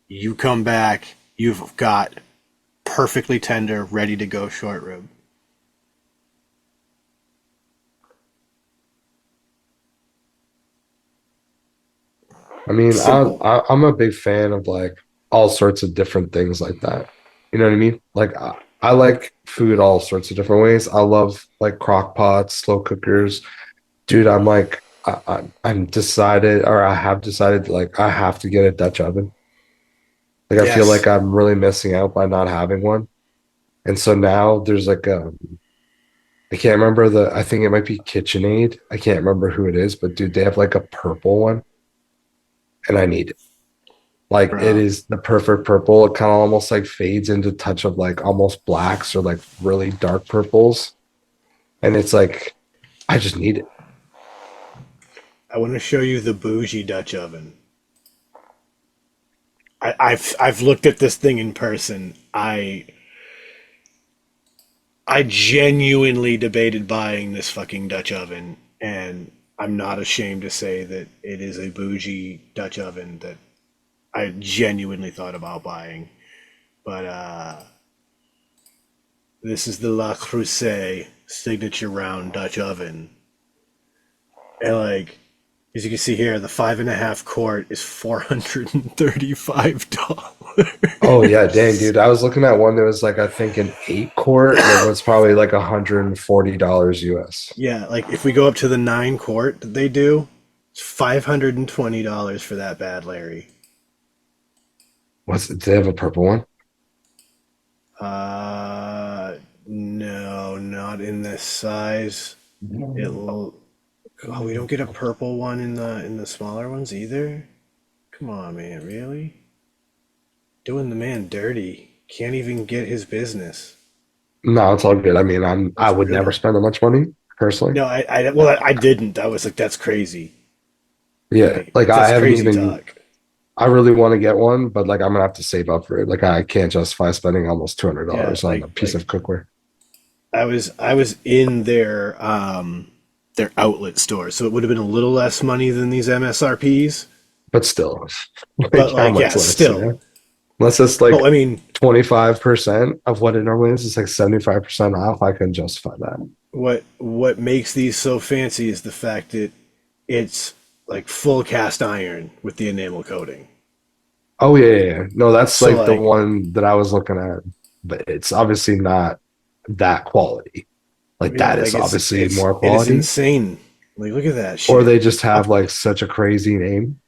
You come back, you've got perfectly tender, ready to go short rib.
I mean,
Simple.
I'm a big fan of like all sorts of different things like that. You know what I mean? Like I like food all sorts of different ways. I love like crock pots, slow cookers. Dude, I'm like I'm decided or I have decided like I have to get a Dutch oven. Like I feel
Yes.
like I'm really missing out by not having one. And so now there's like a I can't remember I think it might be KitchenAid. I can't remember who it is, but dude, they have like a purple one and I need it. Like it
Bro.
is the perfect purple. It kind of almost like fades into a touch of like almost blacks or like really dark purples. And it's like I just need it.
I want to show you the bougie Dutch oven. I've looked at this thing in person. I genuinely debated buying this fucking Dutch oven, and I'm not ashamed to say that it is a bougie Dutch oven that I genuinely thought about buying. But this is the La Creuset signature round Dutch oven. And like As you can see here, the 5.5 quart is $435.
Oh yeah, dang, dude. I was looking at one that was like I think an 8 quart, and it was probably like $140 US.
Yeah, like if we go up to the 9 quart that they do, it's $520 for that bad Larry.
What's it? Do they have a purple one?
No, not in this size. It'll. Oh, we don't get a purple one in the smaller ones either. Come on, man, really? Doing the man dirty. Can't even get his business.
No, it's all good. I mean, I
That's
would never
brutal.
spend that much money personally.
No, well, I didn't. I was like, that's crazy.
Yeah, like I
That's
haven't
crazy
even.
talk.
I really want to get one, but like I'm gonna have to save up for it. Like I can't justify spending almost two hundred
Yeah,
dollars on a piece of cookware.
I was in their outlet store, so it would have been a little less money than these MSRPs.
But still,
But
like how
like,
much
yeah,
less? You
still.
know? Unless it's like
But I mean,
25% of what it normally is, it's like 75% off. I can justify that.
what makes these so fancy is the fact that it's like full cast iron with the enamel coating.
Oh yeah. No, that's
So
like the
like,
one that I was looking at, but it's obviously not that quality. Like
yeah,
that
like
is obviously more
it is
quality.
insane. Like, look at that
Or they
shit.
just have
I've,
like such a crazy name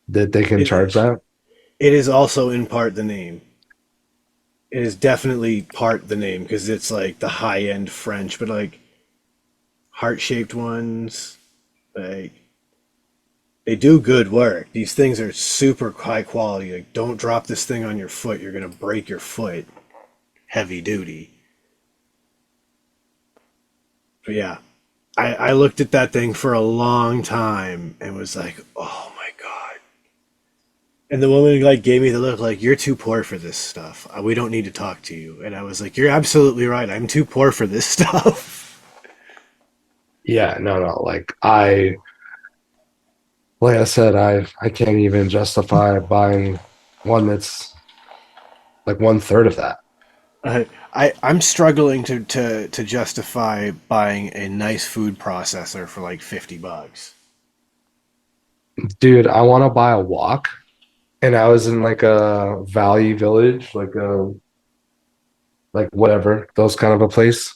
that they can
it
charge
is
that.
it is also in part the name. It is definitely part the name because it's like the high end French, but like heart shaped ones, like they do good work. These things are super high quality. Like, don't drop this thing on your foot. You're gonna break your foot. Heavy duty. But yeah, I looked at that thing for a long time and was like, oh my God. And the woman like gave me the look like, you're too poor for this stuff. We don't need to talk to you. And I was like, you're absolutely right. I'm too poor for this stuff.
Yeah, no. Like I said, I can't even justify buying one that's like one third of that.
I'm struggling to justify buying a nice food processor for like $50.
Dude, I want to buy a wok, and I was in like a Valley Village, like whatever, those kind of a place.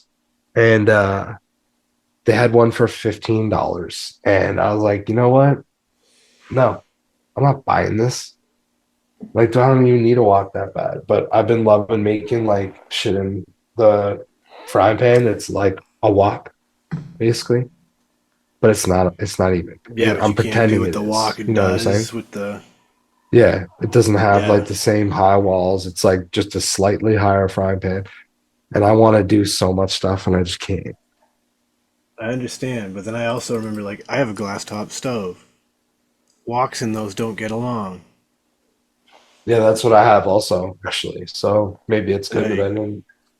And they had one for $15. And I was like, you know what? No, I'm not buying this. Like, I don't even need a wok that bad. But I've been loving making like shit in the frying pan. It's like a wok, basically. But it's not even.
Yeah, but
I'm
you can't do
pretending
what
it
the
is.
wok
You know what I'm saying?
does with the
Yeah, it doesn't have
yeah.
like the same high walls. It's like just a slightly higher frying pan. And I want to do so much stuff and I just can't.
I understand, but then I also remember like I have a glass top stove. Woks and those don't get along.
Yeah, that's what I have also, actually. So maybe it's good that I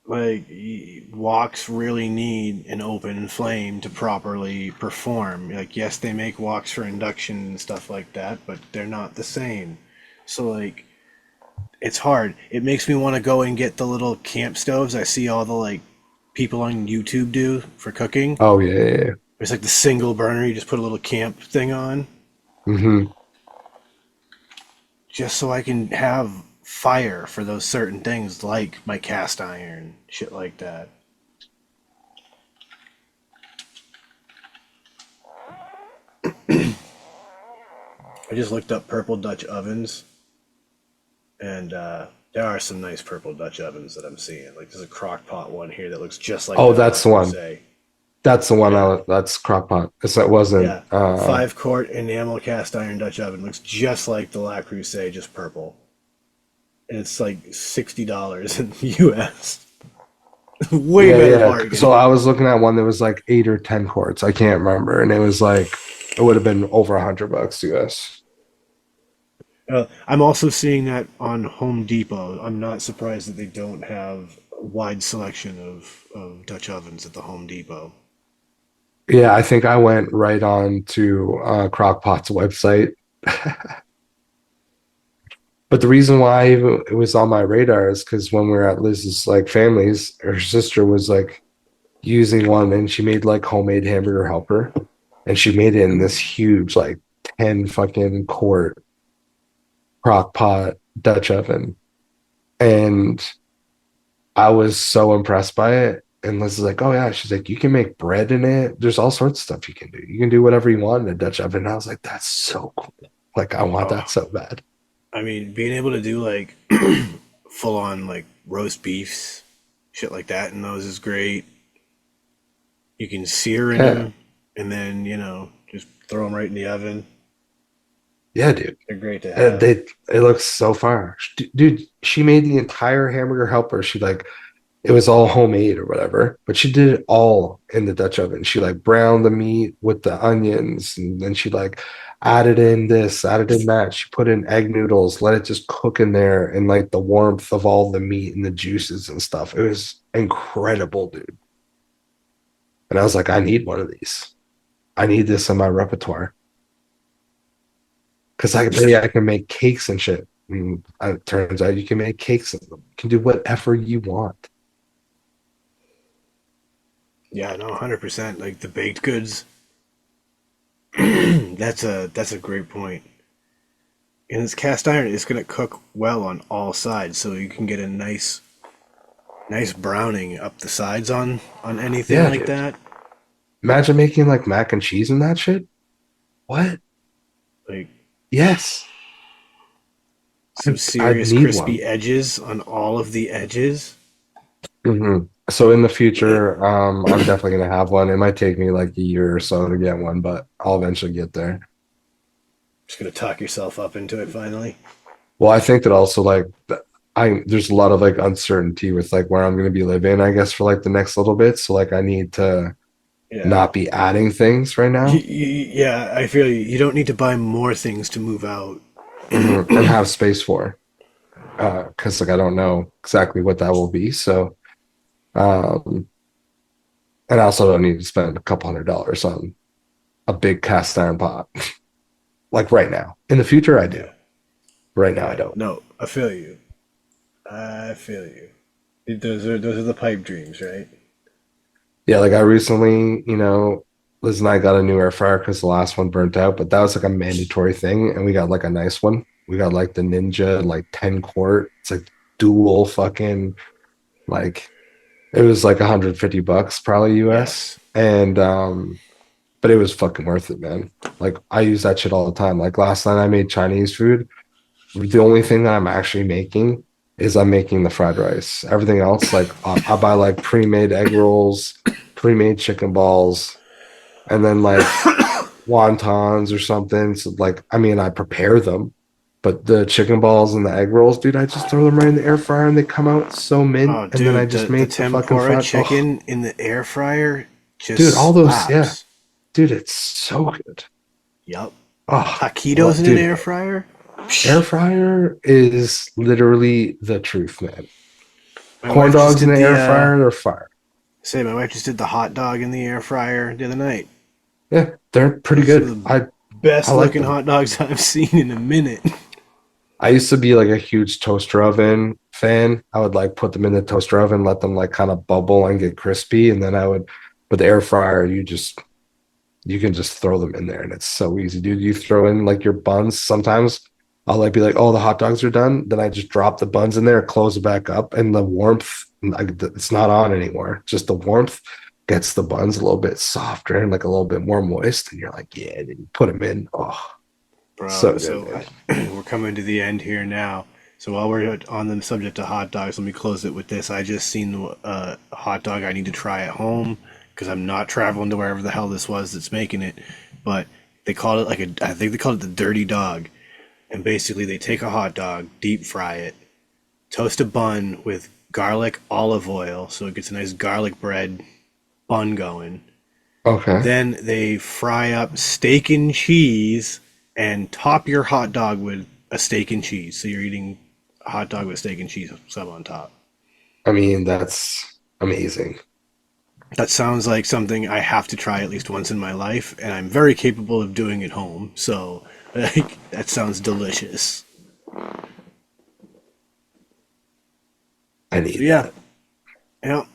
Like
didn't.
woks really need an open flame to properly perform. Like, yes, they make woks for induction and stuff like that, but they're not the same. So like it's hard. It makes me want to go and get the little camp stoves I see all the like people on YouTube do for cooking.
Oh yeah, yeah, yeah.
It's like the single burner, you just put a little camp thing on
Hmm.
just so I can have fire for those certain things like my cast iron, shit like that. I just looked up purple Dutch ovens, and there are some nice purple Dutch ovens that I'm seeing. Like there's a crock pot one here that looks just like
Oh,
that
that's
Le
the one.
Creuset.
That's the one.
Yeah,
That's crockpot. So it wasn't.
yeah. 5 quart enamel cast iron Dutch oven looks just like the La Creuset, just purple. And it's like $60 in the US. Way
Yeah,
better
yeah. So
bargain.
I was looking at one that was like 8 or 10 quarts. I can't remember, and it was like it would have been over $100 US.
I'm also seeing that on Home Depot. I'm not surprised that they don't have a wide selection of Dutch ovens at the Home Depot.
Yeah, I think I went right on to Crockpot's website. But the reason why it was on my radar is because when we were at Liz's like family's, her sister was like using one and she made like homemade hamburger helper and she made it in this huge like 10 fucking quart crock pot Dutch oven. And I was so impressed by it. And Liz is like, oh yeah. She's like, you can make bread in it. There's all sorts of stuff you can do. You can do whatever you want in a Dutch oven. And I was like, that's so cool. Like, I want that so bad.
I mean, being able to do like full on like roast beefs, shit like that, and those is great. You can sear in
Yeah.
them, and then just throw them right in the oven.
Yeah, dude.
They're great to have.
It looks so fire. Dude, she made the entire hamburger helper. She like, it was all homemade or whatever, but she did it all in the Dutch oven. She like browned the meat with the onions, and then she like added in this, added in that. She put in egg noodles, let it just cook in there, and like the warmth of all the meat and the juices and stuff. It was incredible, dude. And I was like, I need one of these. I need this in my repertoire. Because I can make cakes and shit. And it turns out you can make cakes in them. You can do whatever you want.
Yeah, no, 100%. Like the baked goods. That's a great point. And it's cast iron. It's gonna cook well on all sides, so you can get a nice browning up the sides on anything
Yeah,
like
dude.
that.
Imagine making like mac and cheese and that shit. What?
Like
Yes.
some
I'd
serious
need
crispy
one.
edges on all of the edges.
Hmm. So in the future, I'm definitely gonna have one. It might take me like a year or so to get one, but I'll eventually get there.
Just gonna talk yourself up into it finally.
Well, I think that also like there's a lot of like uncertainty with like where I'm gonna be living, I guess, for like the next little bit. So like I need to
Yeah.
not be adding things right now.
Yeah, I feel you. You don't need to buy more things to move out.
And have space for. Because like I don't know exactly what that will be. So and I also don't need to spend a couple $100 on a big cast iron pot. Like right now. In the future I do.
Yeah.
Right now I don't.
No, I feel you. I feel you. Those are the pipe dreams, right?
Yeah, like I recently, Liz and I got a new air fryer because the last one burnt out, but that was like a mandatory thing, and we got like a nice one. We got like the Ninja, like 10 quart. It's like dual fucking like it was like $150 probably US.
Yes.
And but it was fucking worth it, man. Like I use that shit all the time. Like last night I made Chinese food. The only thing that I'm actually making is I'm making the fried rice. Everything else, like I buy like pre-made egg rolls, pre-made chicken balls, and then like wontons or something. So like, I mean, I prepare them, but the chicken balls and the egg rolls, dude, I just throw them right in the air fryer and they come out so mint.
Oh,
And then I
dude,
just
the
make the fucking
tempura
fried. Oh,
chicken in the air fryer just
dude, all those, yeah,
slaps.
dude, it's so good.
Yup.
Oh,
Taquitos in
dude,
an air fryer?
air fryer is literally the truth, man.
My
Corn
wife just
dogs in
did
the air fryer, they're fire.
my wife just did the hot dog in the air fryer the other night.
Yeah, they're pretty
Those are
good.
the best
I like
looking
them.
hot dogs I've seen in a minute.
I used to be like a huge toaster oven fan. I would like put them in the toaster oven, let them like kind of bubble and get crispy, and then I would, with the air fryer, you can just throw them in there, and it's so easy, dude. You throw in like your buns. Sometimes I'll like be like, oh, the hot dogs are done. Then I just drop the buns in there, close it back up, and the warmth, like, it's not on anymore. Just the warmth gets the buns a little bit softer and like a little bit more moist, and you're like, yeah, and then you put them in. Oh,
Bro,
so good,
so
man.
we're coming to the end here now. So while we're on the subject of hot dogs, let me close it with this. I just seen a hot dog I need to try at home because I'm not traveling to wherever the hell this was that's making it. But they called it I think they called it the dirty dog. And basically they take a hot dog, deep fry it, toast a bun with garlic olive oil so it gets a nice garlic bread bun going.
Okay.
Then they fry up steak and cheese and top your hot dog with a steak and cheese. So you're eating a hot dog with steak and cheese sub on top.
I mean, that's amazing.
That sounds like something I have to try at least once in my life, and I'm very capable of doing it home. So like, that sounds delicious.
I need
Yeah. Yeah.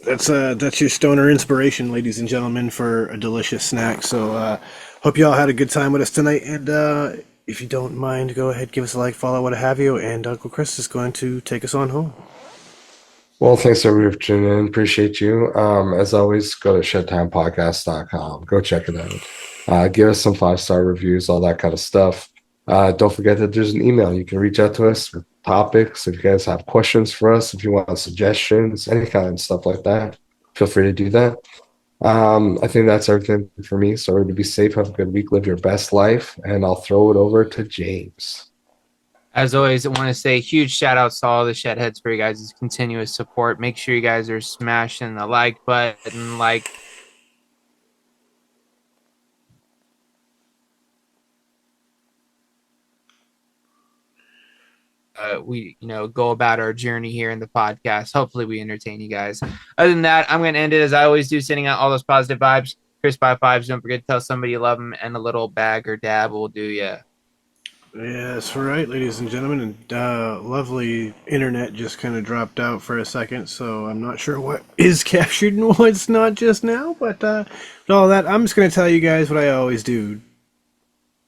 That's your stoner inspiration, ladies and gentlemen, for a delicious snack. So Hope you all had a good time with us tonight. And if you don't mind, go ahead, give us a like, follow, what have you. And Uncle Chris is going to take us on home.
Well, thanks everybody for tuning in. Appreciate you. As always, go to shedtimepodcast.com. Go check it out. Give us some 5-star reviews, all that kind of stuff. Don't forget that there's an email. You can reach out to us with topics. If you guys have questions for us, if you want suggestions, any kind of stuff like that, feel free to do that. I think that's everything for me. So to be safe, have a good week, live your best life, and I'll throw it over to James.
As always, I want to say huge shout outs to all the Shedheads for you guys' continuous support. Make sure you guys are smashing the like button, we go about our journey here in the podcast. Hopefully we entertain you guys. Other than that, I'm going to end it as I always do, sending out all those positive vibes. Chris by fives. Don't forget to tell somebody you love them, and a little bag or dab will do ya.
Yeah, that's right, ladies and gentlemen. And lovely internet just kind of dropped out for a second, so I'm not sure what is captured and what's not just now. But all that, I'm just going to tell you guys what I always do.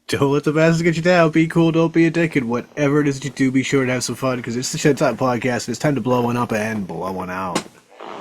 Don't let the bastards get you down. Be cool, don't be a dick, and whatever it is that you do, be sure to have some fun, because it's the Shedtime Podcast, and it's time to blow one up and blow one out.